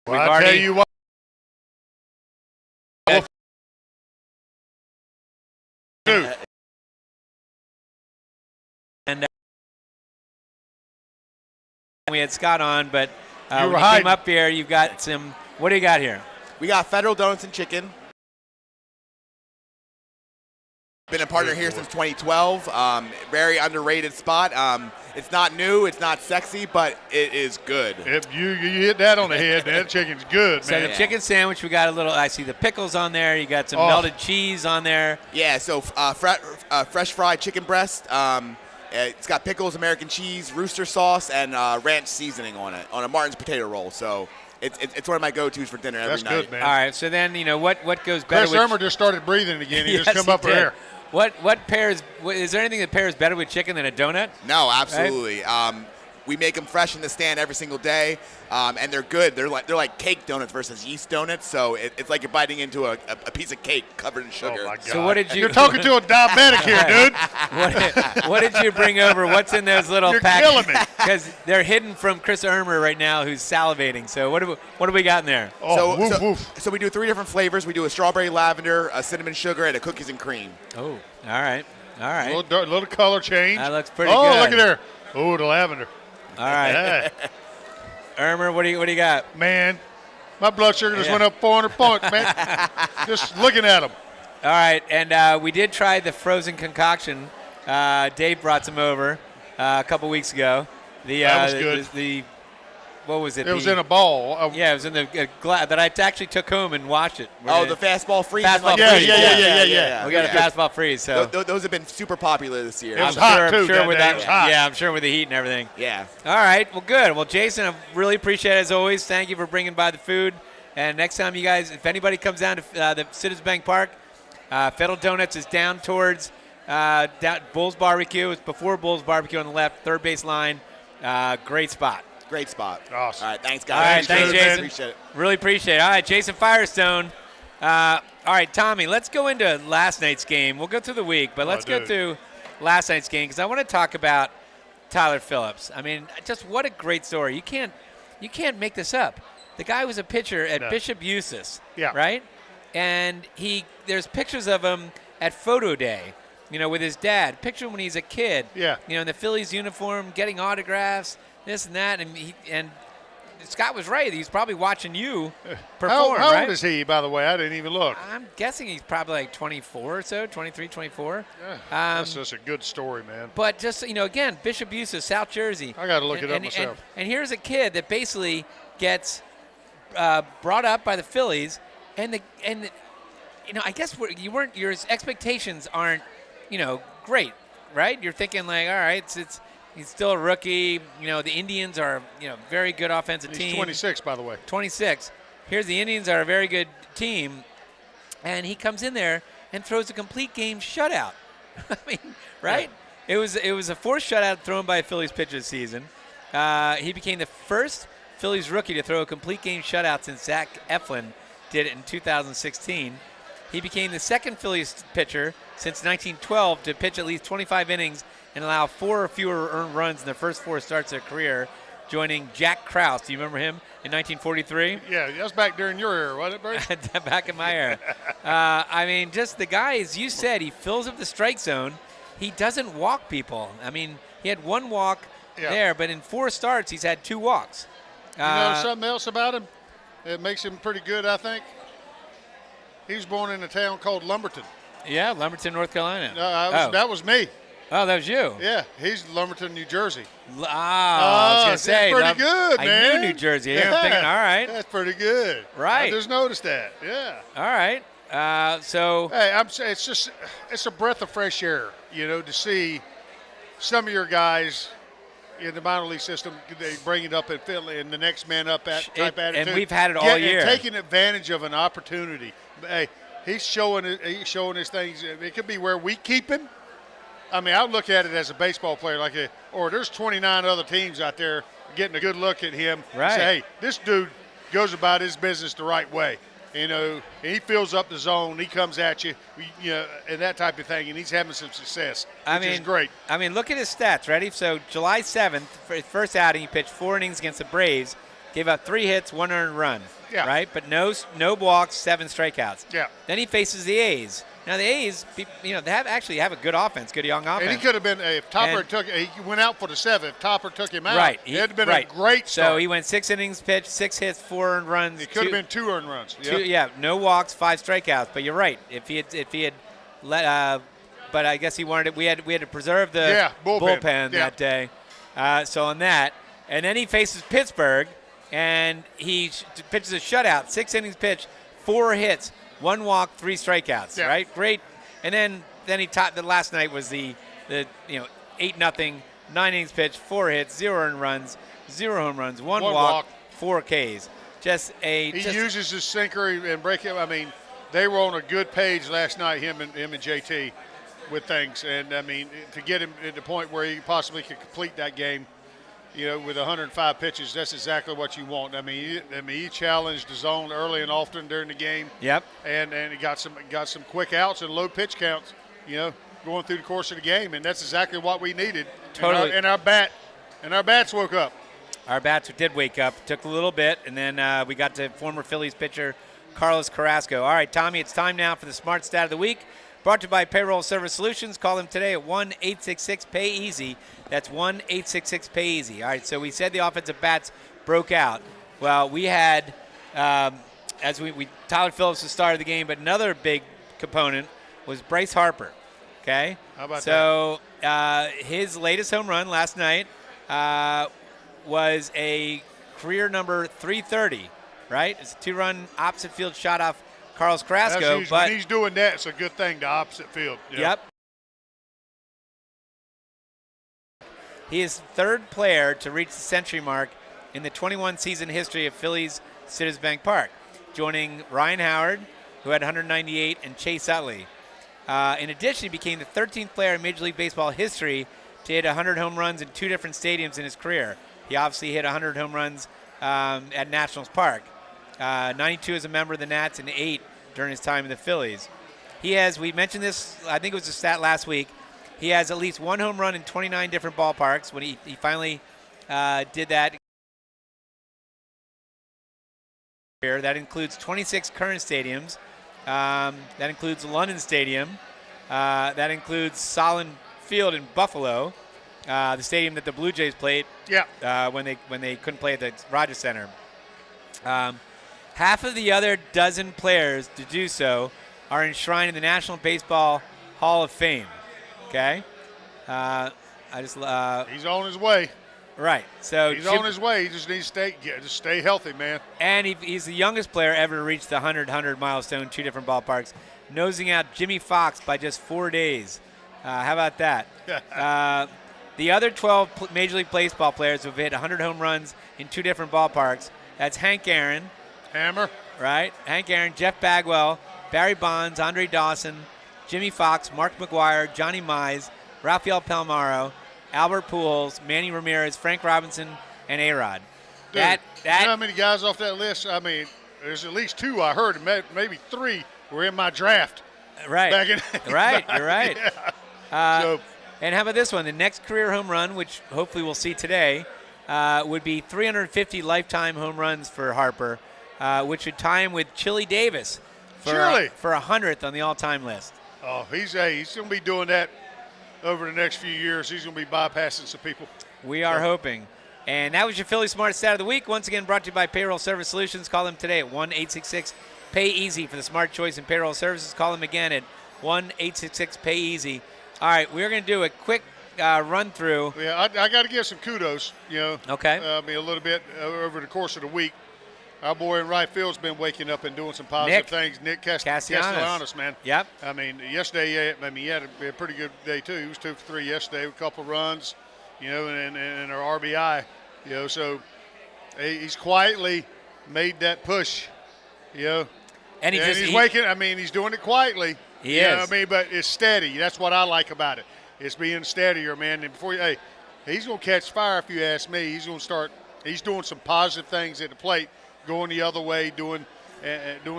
Well, I'll tell you what. And we had Scott on, but when you hiding. came up here, you've got some. What do you got here? We got Federal Donuts and Chicken. Been a partner here since 2012. Very underrated spot. It's not new, it's not sexy, but it is good. If you hit that on the head, that chicken's good, So man. the chicken sandwich, we got a little. I see the pickles on there. You got some melted cheese on there. Yeah, so fresh fried chicken breast. It's got pickles, American cheese, rooster sauce, and ranch seasoning on it on a Martin's potato roll. So it's one of my go-tos for dinner every night. That's good, man. All right, so then what goes better Chris with Irmer just started breathing again. He Yes, just come up he did. here. What pairs? Is there anything that pairs better with chicken than a donut? No, absolutely. We make them fresh in the stand every single day, and they're good. They're like cake donuts versus yeast donuts. So it's like you're biting into a piece of cake covered in sugar. Oh my God. So what did you? You're talking to a diabetic here, dude. What did you bring over? What's in those little You're packets? killing me. Because they're hidden from Chris Irmer right now, who's salivating. So what do we got in there? Oh, woof, woof. So we do 3 different flavors. We do a strawberry lavender, a cinnamon sugar, and a cookies and cream. Oh, all right. Little color change. That looks pretty good. good. Oh, look at there. Oh, the lavender. All right. Irmer, what do you got? Man, My blood sugar just went up 400 points, man. Just looking at them. All right, and we did try the frozen concoction. Dave brought some over a couple weeks ago. That was good. What was it? It was in a ball. Yeah, it was in the glass that I actually took home and watched it. The fastball freeze. Fastball freeze. Yeah. We got a fastball freeze. So those have been super popular this year. It was hot too. Yeah, I'm sure with the heat and everything. Yeah. All right. Well, good. Well, Jason, I really appreciate it as always. Thank you for bringing by the food. And next time you guys, if anybody comes down to the Citizens Bank Park, Federal Donuts is down towards down Bull's Barbecue. It's before Bull's Barbecue on the left, third base line. Great spot. Great spot. Awesome. All right, thanks, All right, guys. thanks, Jason. Appreciate it. Really appreciate it. All right, Jason Firestone. All right, Tommy, let's go into last night's game. We'll go through the week, but let's go through last night's game because I want to talk about Tyler Phillips. I mean, just what a great story. You can't make this up. The guy was a pitcher at BCWSA, right? And there's pictures of him at photo day, with his dad. Picture him when he's a kid, in the Phillies uniform, getting autographs, this and that. And Scott was right. He's probably watching you perform, How right? old is he, by the way? I didn't even look. I'm guessing he's probably like 24 or so, 23, 24. Yeah, that's just a good story, man. But just, again, BCWSA, South Jersey. I got to look it up myself. And here's a kid that basically gets brought up by the Phillies, and I guess your expectations aren't, great, right? You're thinking like, all right, he's still a rookie. The Indians are, very good offensive team. He's 26, by the way. 26. Here's the Indians are a very good team, and he comes in there and throws a complete game shutout. I mean, right? Yeah. It was a forced shutout thrown by a Phillies pitcher this season. He became the first Phillies rookie to throw a complete game shutout since Zach Eflin did it in 2016. He became the second Phillies pitcher since 1912 to pitch at least 25 innings and allow 4 or fewer earned runs in the first 4 starts of their career, joining Jack Krause. Do you remember him in 1943? Yeah, that was back during your era, wasn't it, Bert? Back in my era. I mean, just the guy, as you said, he fills up the strike zone. He doesn't walk people. I mean, he had 1 walk there, but in 4 starts, he's had 2 walks. You know something else about him? It makes him pretty good, I think. He was born in a town called Lumberton. Yeah, Lumberton, North Carolina. That was me. Oh, that was you? Yeah, he's Lumberton, New Jersey. I was going to say. That's pretty good, man. I knew New Jersey. Yeah. I'm thinking, all right. That's pretty good. Right. I just noticed that, yeah. All right. Hey, it's a breath of fresh air, to see some of your guys in the minor league system, they bring it up at Philly and the next man up type attitude. And we've had it all year. And taking advantage of an opportunity. Hey, he's showing his things. It could be where we keep him. I mean, I look at it as a baseball player, or there's 29 other teams out there getting a good look at him. Right. And say, hey, this dude goes about his business the right way. And he fills up the zone. He comes at you, and that type of thing, and he's having some success, which is great. I mean, look at his stats. Ready? So July 7th, for his first outing, he pitched 4 innings against the Braves, gave up 3 hits, 1 earned run. Yeah. Right? But no walks, 7 strikeouts. Yeah. Then he faces the A's. Now the A's, they have a good offense, good young offense. And he could have been if Topper he went out for the 7th. If Topper took him out, right? It had been a great start. So he went 6 innings pitched, 6 hits, 4 earned runs. It could have been 2 earned runs. No walks, 5 strikeouts. But you're right. If he had let, but I guess he wanted it. We had to preserve the bullpen that day. So on that, and then he faces Pittsburgh, and he pitches a shutout, 6 innings pitched, 4 hits. 1 walk, 3 strikeouts, right? Great. And then he topped the last night was the 8-0, 9 innings pitched, 4 hits, 0 earned runs, 0 home runs, 1 walk, 4 Ks. He uses his sinker and break it. I mean, they were on a good page last night, him and JT, with things. And I mean, to get him at the point where he possibly could complete that game, with 105 pitches, that's exactly what you want. I mean, he challenged the zone early and often during the game. Yep. And he got some quick outs and low pitch counts, going through the course of the game, and that's exactly what we needed. Totally. And our bats woke up. Our bats did wake up. Took a little bit, and then we got to former Phillies pitcher Carlos Carrasco. All right, Tommy, it's time now for the Smart Stat of the Week. Brought to you by Payroll Service Solutions. Call them today at 1-866-PAY-EASY. That's 1-866-PAY-EASY. All right, so we said the offensive bats broke out. Well, we had as Tyler Phillips the star of the game, but another big component was Bryce Harper. Okay. How about that? So his latest home run last night was a career number 330. Right? It's a 2-run opposite field shot off Carlos Carrasco. But when he's doing that, it's a good thing to opposite field. Yeah. Yep. He is third player to reach the century mark in the 21-season history of Phillies Citizens Bank Park, joining Ryan Howard, who had 198, and Chase Utley. In addition, he became the 13th player in Major League Baseball history to hit 100 home runs in 2 different stadiums in his career. He obviously hit 100 home runs at Nationals Park. 92 as a member of the Nats, and 8 during his time in the Phillies. He has, we mentioned this, I think it was a stat last week, he has at least 1 home run in 29 different ballparks when he finally did that. That includes 26 current stadiums. That includes London Stadium. That includes Solon Field in Buffalo, the stadium that the Blue Jays played when they couldn't play at the Rogers Center. Half of the other dozen players to do so are enshrined in the National Baseball Hall of Fame. Okay, he's on his way. Right. So he's on his way. He just needs to stay healthy, man. And he's the youngest player ever to reach the 100 milestone, 2 different ballparks, nosing out Jimmy Fox by just 4 days. How about that? The other 12 Major League Baseball players who have hit 100 home runs in 2 different ballparks. That's Hank Aaron. Hammer. Right. Hank Aaron, Jeff Bagwell, Barry Bonds, Andre Dawson, Jimmy Fox, Mark McGwire, Johnny Mize, Rafael Palmeiro, Albert Pujols, Manny Ramirez, Frank Robinson, and A-Rod. You know how many guys off that list? I mean, there's at least 2 I heard, maybe 3 were in my draft. Right. Back in right. You're right. Yeah. And how about this one? The next career home run, which hopefully we'll see today, would be 350 lifetime home runs for Harper, which would tie him with Chili Davis for 100th on the all-time list. Oh, he's going to be doing that over the next few years. He's going to be bypassing some people. We are hoping. And that was your Philly Smart Stat of the Week. Once again, brought to you by Payroll Service Solutions. Call them today at 1-866-PAY-EASY for the smart choice in payroll services. Call them again at 1-866-PAY-EASY. All right, we're going to do a quick run through. Yeah, I got to give some kudos, Okay. I mean, a little bit over the course of the week. Our boy in right field's been waking up and doing some positive things. Nick Castellanos, man. Yep. I mean, yesterday, he had a pretty good day, too. He was 2 for 3 yesterday with a couple of runs, and our RBI, So he's quietly made that push, And he's waking. I mean, he's doing it quietly. He is. But it's steady. That's what I like about it. It's being steadier, man. And he's going to catch fire if you ask me. He's going to start. He's doing some positive things at the plate, going the other way, doing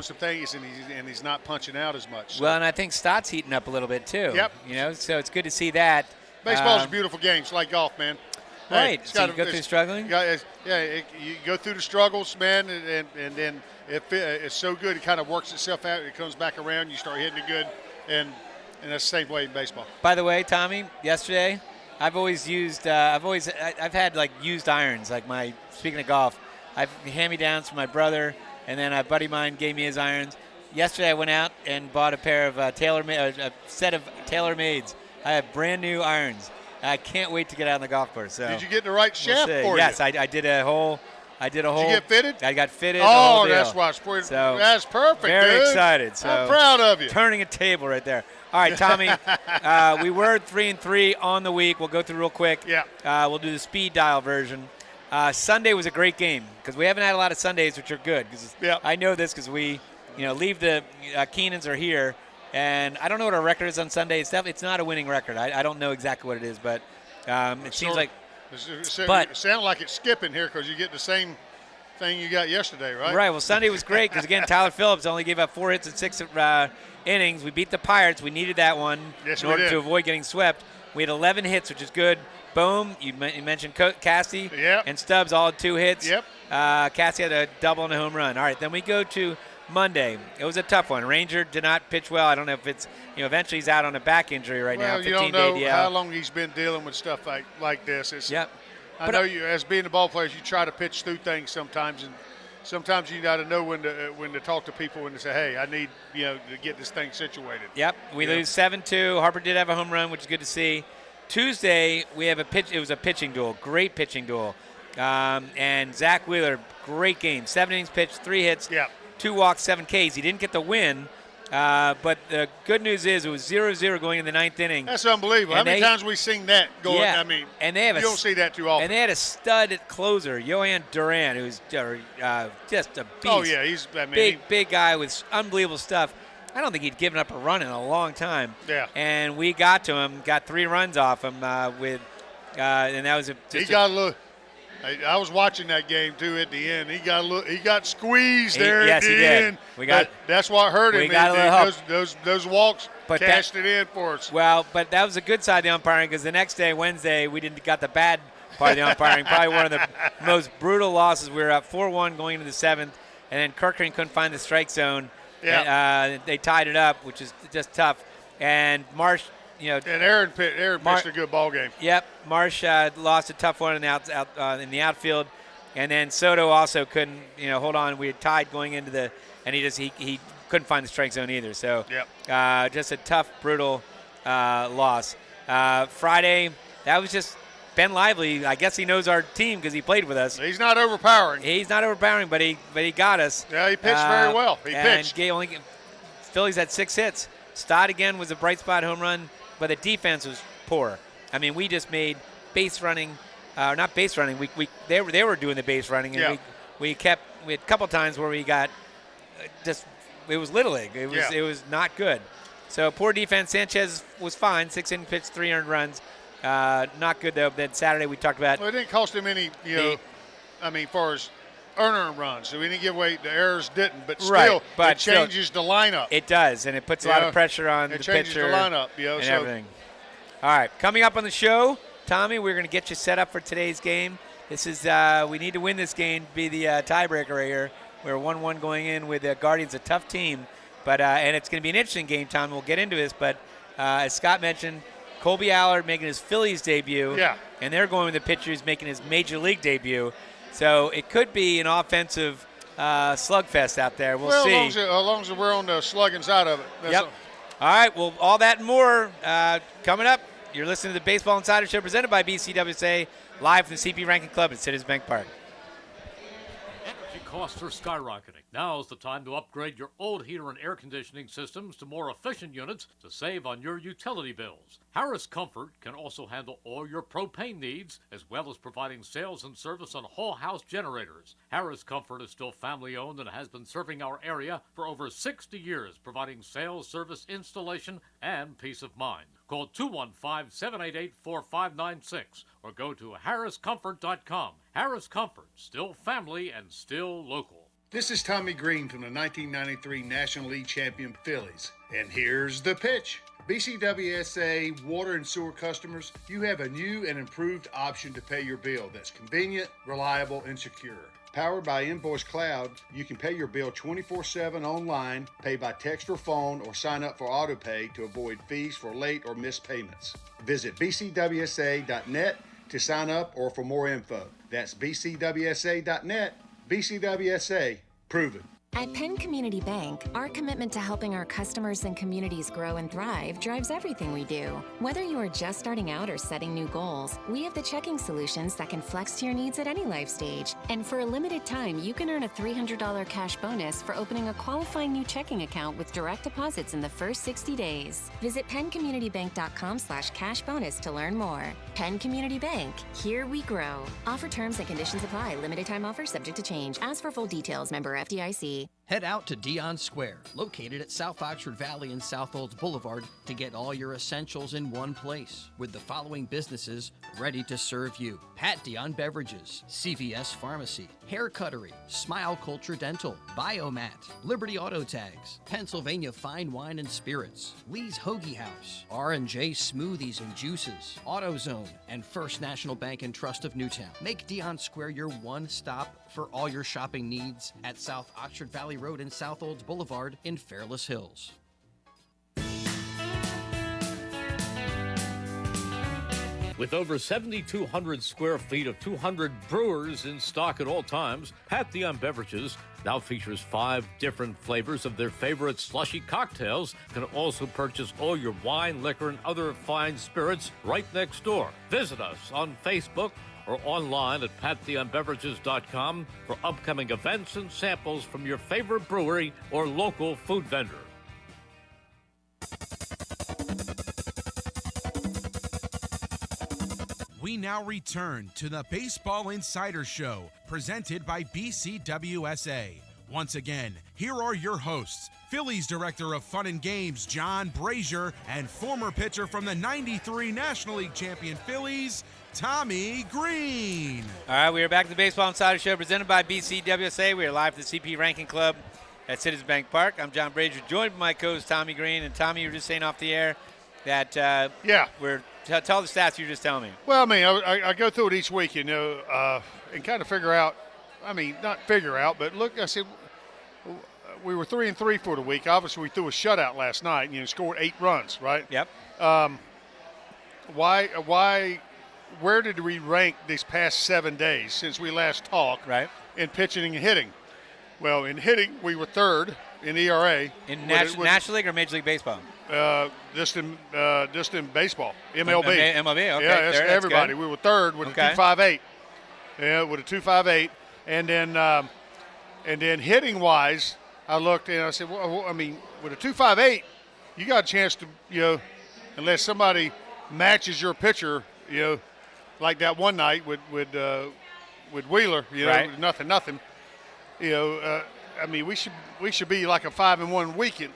some things, and he's not punching out as much. So. Well, and I think Stott's heating up a little bit too. Yep. So it's good to see that. Baseball's a beautiful game. It's like golf, man. Right. So you go through struggling? You go through the struggles, man, and then it's so good. It kind of works itself out. It comes back around. You start hitting it good, and that's the same way in baseball. By the way, Tommy, yesterday, I've had like used irons. Like speaking of golf, I've hand-me-downs from my brother, and then a buddy of mine gave me his irons. Yesterday, I went out and bought a pair of a set of TaylorMades. I have brand new irons. I can't wait to get out on the golf course. So did you get the right shaft for you? Yes, I did a whole. Did you get fitted? I got fitted. Oh, that's why. So that's perfect. Very dude. excited. So I'm proud of you. Turning a table right there. All right, Tommy. We were 3-3 on the week. We'll go through real quick. Yeah. We'll do the speed dial version. Sunday was a great game because we haven't had a lot of Sundays, which are good. I know this because we, leave the Keenans are here. And I don't know what our record is on Sunday. It's not a winning record. I don't know exactly what it is, but it seems like. It sounds like it's skipping here because you get the same thing you got yesterday, right? Right. Well, Sunday was great because, again, Tyler Phillips only gave up 4 hits in 6 innings. We beat the Pirates. We needed that one in order to avoid getting swept. We had 11 hits, which is good. Boom. You mentioned Cassie and Stubbs all had 2 hits. Yep. Cassie had a double and a home run. All right, then we go to Monday. It was a tough one. Ranger did not pitch well. I don't know if it's, eventually he's out on a back injury right now. Well, you don't know how long he's been dealing with stuff like this. I know you, as being the ball players, you try to pitch through things sometimes, sometimes you got to know when to talk to people and to say, hey, I need to get this thing situated. Yep, we lose 7-2. Harper did have a home run, which is good to see. Tuesday we have it was a pitching duel, great pitching duel, and Zach Wheeler, great game, 7 innings pitched, 3 hits, 2 walks, 7 Ks. He didn't get the win. But the good news is it was 0-0 going in the 9th inning. That's unbelievable. How many times we seen that going? Yeah, I mean, and they have you don't see that too often. And they had a stud at closer, Johan Duran, who's just a beast. Oh, yeah. He's big guy with unbelievable stuff. I don't think he'd given up a run in a long time. Yeah. And we got to him, got 3 runs off him and that was he got a little. I was watching that game too. At the end, he got squeezed there. Yes, at the he did. end. That's what hurt him. We got a little help. Those walks cashed it in for us. Well, but that was a good side of the umpiring because the next day, Wednesday, we got the bad part of the umpiring. Probably one of the most brutal losses. We were up 4-1 going into the 7th, and then Kirkering couldn't find the strike zone. Yeah. They tied it up, which is just tough. And Marsh. And Aaron pitched a good ball game. Yep, Marsh lost a tough one in the outfield, and then Soto also couldn't hold on. We had tied going into the, and he couldn't find the strike zone either. So just a tough, brutal loss. Friday, that was just Ben Lively. I guess he knows our team because he played with us. He's not overpowering. He's not overpowering, but he got us. Yeah, he pitched very well. He pitched. Phillies had 6 hits. Stott again was a bright spot home run. But the defense was poor. I mean, we just made base running, not base running. They were doing the base running, and we had a couple times where we got it was little league. It was not good. So poor defense. Sanchez was fine. 6 innings pitched, 3 earned runs. Not good though. Then Saturday we talked about. Well, it didn't cost him any. As far as earner runs, so we didn't give away the errors. Didn't, but still, it changes the lineup. It does, and it puts a lot of pressure on the pitcher. It changes the lineup, and everything. All right, coming up on the show, Tommy, we're going to get you set up for today's game. This is we need to win this game to be the tiebreaker right here. We're 1-1 going in with the Guardians, a tough team, but and it's going to be an interesting game, Tommy. We'll get into this, but as Scott mentioned, Colby Allard making his Phillies debut, and they're going with the pitcher who's making his major league debut. So it could be an offensive slugfest out there. We'll see. As long as we're on the slugging side of it. Yep. All right. Well, all that and more coming up. You're listening to the Baseball Insider Show presented by BCWSA, live from the CP Rankin Club at Citizens Bank Park. Energy costs are skyrocketing. Now is the time to upgrade your old heater and air conditioning systems to more efficient units to save on your utility bills. Harris Comfort can also handle all your propane needs, as well as providing sales and service on whole house generators. Harris Comfort is still family owned and has been serving our area for over 60 years, providing sales, service, installation, and peace of mind. Call 215-788-4596 or go to harriscomfort.com. Harris Comfort, still family and still local. This is Tommy Greene from the 1993 National League champion Phillies. And here's the pitch. BCWSA water and sewer customers, you have a new and improved option to pay your bill that's convenient, reliable, and secure. Powered by Invoice Cloud, you can pay your bill 24/7 online, pay by text or phone, or sign up for autopay to avoid fees for late or missed payments. Visit bcwsa.net to sign up or for more info. That's bcwsa.net. BCWSA, proven. At Penn Community Bank, our commitment to helping our customers and communities grow and thrive drives everything we do. Whether you are just starting out or setting new goals, we have the checking solutions that can flex to your needs at any life stage. And for a limited time, you can earn a $300 cash bonus for opening a qualifying new checking account with direct deposits in the first 60 days. Visit PennCommunityBank.com/cash bonus to learn more. Penn Community Bank, here we grow. Offer terms and conditions apply. Limited time offer subject to change. Ask for full details. Member FDIC. Head out to Dion Square, located at South Oxford Valley and South Olds Boulevard, to get all your essentials in one place, with the following businesses ready to serve you: Pat Dion Beverages, CVS Pharmacy, Hair Cuttery, Smile Culture Dental, Biomat, Liberty Auto Tags, Pennsylvania Fine Wine and Spirits, Lee's Hoagie House, R&J Smoothies and Juices, AutoZone, and First National Bank and Trust of Newtown. Make Dion Square your one stop for all your shopping needs at South Oxford Valley Road and South Olds Boulevard in Fairless Hills. With over 7,200 square feet of 200 brewers in stock at all times, Pat Dion Beverages now features 5 different flavors of their favorite slushy cocktails. You can also purchase all your wine, liquor, and other fine spirits right next door. Visit us on Facebook or online at patdionbeverages.com for upcoming events and samples from your favorite brewery or local food vendor. We now return to the Baseball Insider Show, presented by BCWSA. Once again, here are your hosts, Phillies Director of Fun and Games, John Brazer, and former pitcher from the '93 National League champion Phillies, Tommy Greene. All right, we are back to the Baseball Insider Show, presented by BCWSA. We are live at the CP Ranking Club at Citizens Bank Park. I'm John Brazer, joined by my co-host Tommy Greene. And Tommy, you were just saying off the air that tell the stats you were just telling me. Well, I mean, I go through it each week, and kind of figure out. I mean, not figure out, but look, I said we were 3-3 for the week. Obviously, we threw a shutout last night. Scored 8 runs, right? Yep. Where did we rank these past 7 days since we last talked? Right. In pitching and hitting. Well, in hitting, we were 3rd in ERA. In National League or Major League Baseball? Just in baseball, MLB. MLB, okay. Yeah, that's everybody. Good. We were 3rd with a 2.58. Yeah, with a 2.58, and then hitting wise, I looked and I said, well, I mean, with a 2.58, you got a chance to, unless somebody matches your pitcher, like that one night with Wheeler, right. nothing. I mean, we should be like a 5-1 week at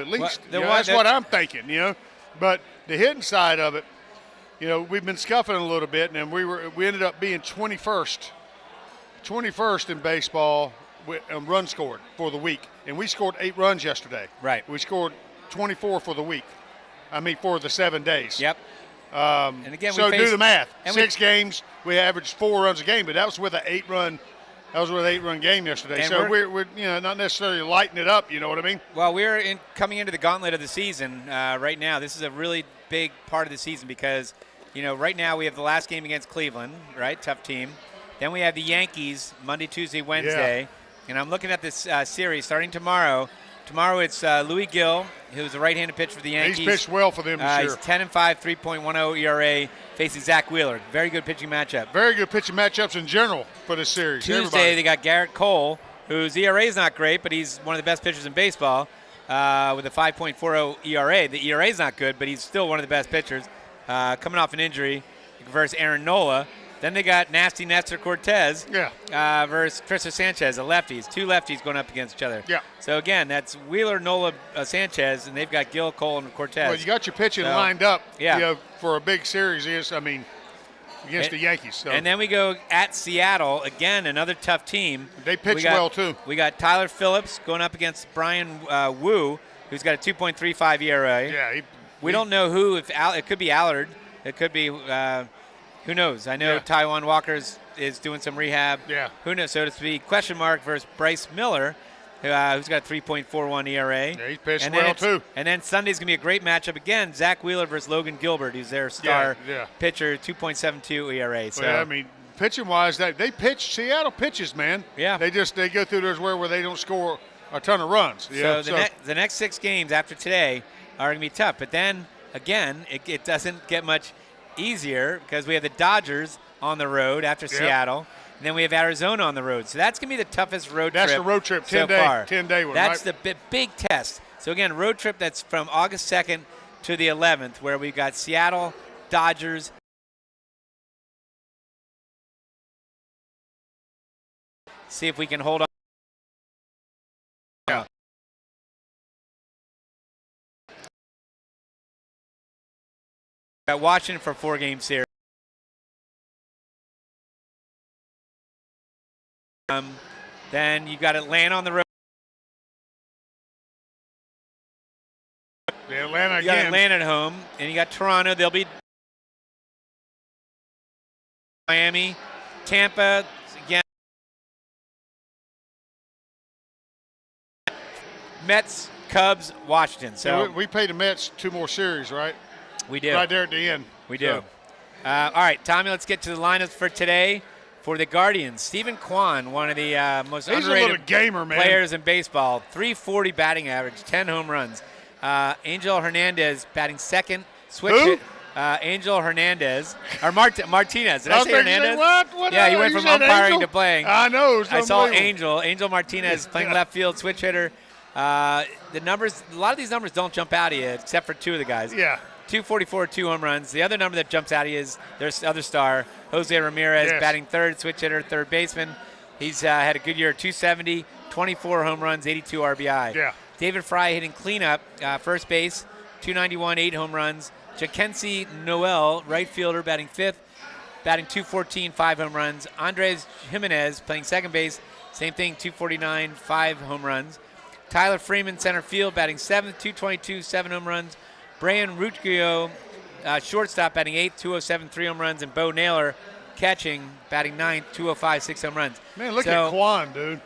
least. Well, that's what I'm thinking. But the hitting side of it, we've been scuffing a little bit, and we ended up being 21st in baseball with run scored for the week, and we scored 8 runs yesterday. Right. We scored 24 for the week. I mean, for the 7 days. Yep. And again, do the math. 6 games, we averaged 4 runs a game, but that was with an 8-run. That was with an 8-run game yesterday. And so we're not necessarily lighting it up. You know what I mean? Well, we're coming into the gauntlet of the season right now. This is a really big part of the season because, right now we have the last game against Cleveland, right? Tough team. Then we have the Yankees Monday, Tuesday, Wednesday. Yeah. And I'm looking at this series starting tomorrow. Tomorrow it's Louis Gill, who's a right-handed pitcher for the Yankees. He's pitched well for them this year. He's 10-5, 3.10 ERA, facing Zach Wheeler. Very good pitching matchup. Very good pitching matchups in general for this series. Tuesday they got Garrett Cole, whose ERA is not great, but he's one of the best pitchers in baseball with a 5.40 ERA. The ERA is not good, but he's still one of the best pitchers. Coming off an injury versus Aaron Nola. Then they got nasty Nestor Cortez versus Tristan Sanchez, a lefties. 2 lefties going up against each other. Yeah. So, again, that's Wheeler, Nola, Sanchez, and they've got Gill, Cole, and Cortez. Well, you got your pitching lined up for a big series against the Yankees. So. And then we go at Seattle. Again, another tough team. They pitch well, too. We got Tyler Phillips going up against Brian Wu, who's got a 2.35 ERA. Yeah. We don't know who. It could be Allard. It could be who knows? I know Taijuan Walker is doing some rehab. Yeah. Who knows? So to speak, question mark versus Bryce Miller, who's got a 3.41 ERA. Yeah, he's pitched well, too. And then Sunday's going to be a great matchup again. Zach Wheeler versus Logan Gilbert, who's their star pitcher, 2.72 ERA. So, I mean, pitching-wise, they pitch. Seattle pitches, man. Yeah. They go through those where they don't score a ton of runs. So the next 6 games after today are going to be tough. But then, again, it doesn't get much easier because we have the Dodgers on the road after Seattle, and then we have Arizona on the road. So that's going to be the toughest road trip. That's the road trip, 10-day one. That's the big test. So again, road trip that's from August 2nd to the 11th, where we've got Seattle, Dodgers. See if we can hold on. Washington for 4-game series. Then you got Atlanta on the road. Atlanta you got Atlanta at home, and you got Toronto. They'll be Miami, Tampa again. Mets, Cubs, Washington. So we paid the Mets 2 more series, right? We did. Right there at the end. We do. All right, Tommy, let's get to the lineups for today. For the Guardians, Stephen Kwan, one of the most underrated gamer, man. players in baseball, 340 batting average, 10 home runs. Angel Hernandez batting second. Switch Who? it. Angel Hernandez. Or Martinez. Did I say Hernandez? What? Yeah, he went from umpiring to playing. I know. I saw Angel Martinez playing left field, switch hitter. The numbers, a lot of these numbers don't jump out at you, except for two of the guys. Yeah. 244, 2 home runs. The other number that jumps out at you is their other star, Jose Ramirez, batting third, switch hitter, third baseman. He's had a good year, 270, 24 home runs, 82 RBI. Yeah. David Fry hitting cleanup, first base, 291, 8 home runs. Jackenzie Noel, right fielder, batting fifth, batting 214, 5 home runs. Andres Jimenez playing second base, same thing, 249, 5 home runs. Tyler Freeman, center field, batting seventh, 222, 7 home runs. Brian Rutgio, shortstop, batting eighth, 207, 3 home runs. And Bo Naylor, catching, batting ninth, 205, 6 home runs. Man, look at Quan, dude.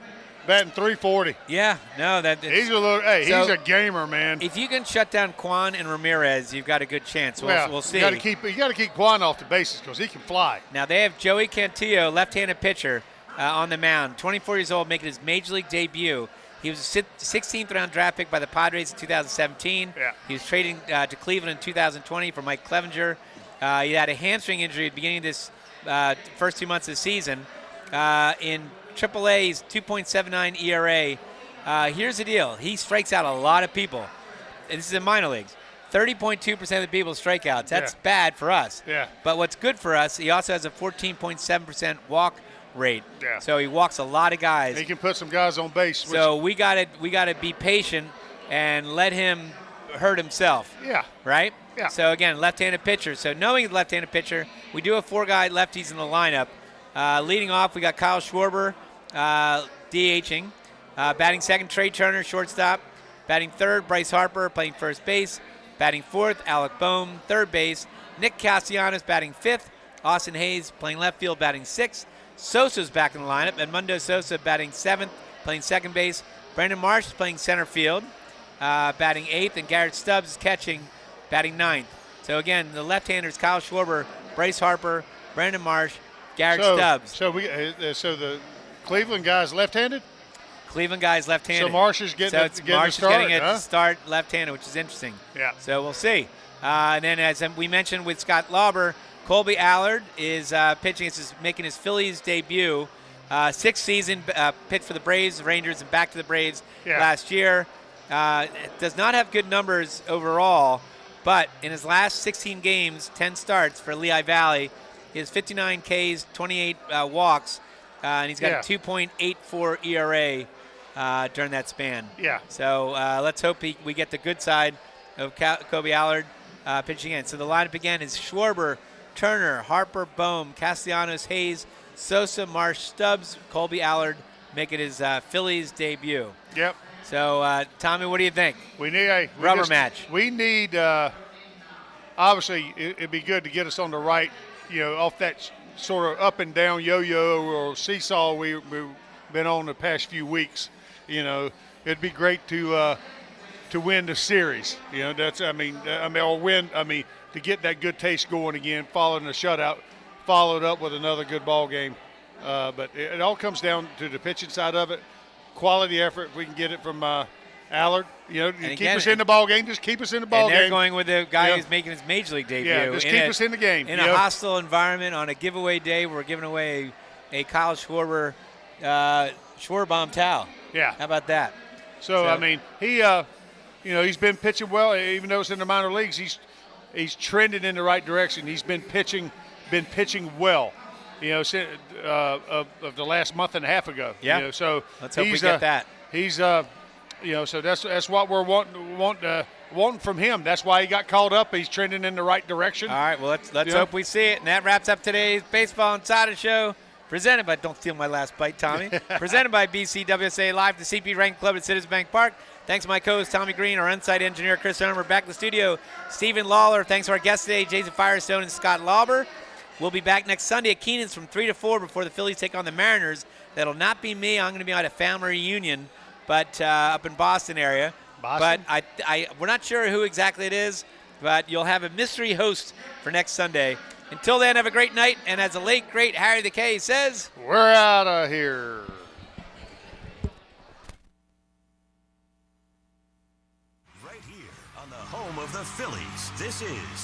Batting 340. Yeah, no, he's a gamer, man. If you can shut down Quan and Ramirez, you've got a good chance. We'll see. You got to keep Quan off the bases because he can fly. Now they have Joey Cantillo, left-handed pitcher, on the mound. 24 years old, making his major league debut. He was a 16th round draft pick by the Padres in 2017. Yeah. He was traded to Cleveland in 2020 for Mike Clevenger. He had a hamstring injury at the beginning of this first 2 months of the season. In AAA, he's 2.79 ERA. Here's the deal. He strikes out a lot of people. And this is in minor leagues. 30.2% of the people strikeouts. That's bad for us. Yeah. But what's good for us, he also has a 14.7% walk rate. Yeah. So he walks a lot of guys. He can put some guys on base. So we gotta be patient and let him hurt himself. Yeah. Right? Yeah. So again, left-handed pitcher. So knowing he's left-handed pitcher, we do have 4 guy lefties in the lineup. Leading off, we got Kyle Schwarber, DHing. Batting second, Trey Turner, shortstop. Batting third, Bryce Harper, playing first base. Batting fourth, Alec Boehm, third base. Nick Castellanos batting fifth. Austin Hayes playing left field, batting sixth. Sosa's back in the lineup. Edmundo Sosa batting seventh, playing second base. Brandon Marsh is playing center field, batting eighth. And Garrett Stubbs is catching, batting ninth. So again, the left-handers, Kyle Schwarber, Bryce Harper, Brandon Marsh, Garrett Stubbs. So the Cleveland guy's left-handed? Cleveland guy's left-handed. So Marsh is getting a start left-handed, which is interesting. Yeah. So we'll see. And then, as we mentioned with Scott Lauber, Colby Allard is pitching. This is making his Phillies debut. Sixth season, pitched for the Braves, Rangers, and back to the Braves last year. Does not have good numbers overall, but in his last 16 games, 10 starts for Lehigh Valley, he has 59 Ks, 28 walks, and he's got a 2.84 ERA during that span. Yeah. So let's hope we get the good side of Colby Allard pitching in. So the lineup again is Schwarber, Turner, Harper, Boehm, Castellanos, Hayes, Sosa, Marsh, Stubbs, Colby Allard making his Phillies debut. Yep. So, Tommy, what do you think? We need a rubber match. We need, obviously, it'd be good to get us on the right, off that sort of up and down yo-yo or seesaw we've been on the past few weeks. It'd be great to win the series. To get that good taste going again, following the shutout, followed up with another good ball game. But it all comes down to the pitching side of it. Quality effort, if we can get it from Allard. Keep us in the ball game. Just keep us in the ball game. And they're going with the guy who's making his major league debut. Yeah, just keep us in the game. In a hostile environment on a giveaway day, we're giving away a Kyle Schwarber Schwarber towel. Yeah. How about that? So he's been pitching well, even though it's in the minor leagues. He's trending in the right direction. He's been pitching well. Of the last month and a half ago. Yeah. So let's hope we get that. He's so that's what we're wanting from him. That's why he got called up. He's trending in the right direction. All right. Well, let's hope we see it. And that wraps up today's Baseball Insider Show. Presented by, don't steal my last bite, Tommy. Presented by BCWSA Live, the CP Rank Club at Citizens Bank Park. Thanks to my co-host, Tommy Greene, our on-site engineer, Chris Hunter. We're back in the studio, Stephen Lawler. Thanks to our guests today, Jason Firestone and Scott Lauber. We'll be back next Sunday at Keenan's from 3 to 4 before the Phillies take on the Mariners. That'll not be me. I'm going to be at a family reunion, but up in Boston area. But we're not sure who exactly it is, but you'll have a mystery host for next Sunday Until then, have a great night. And as the late, great Harry the K says, we're out of here. Right here on the home of the Phillies, this is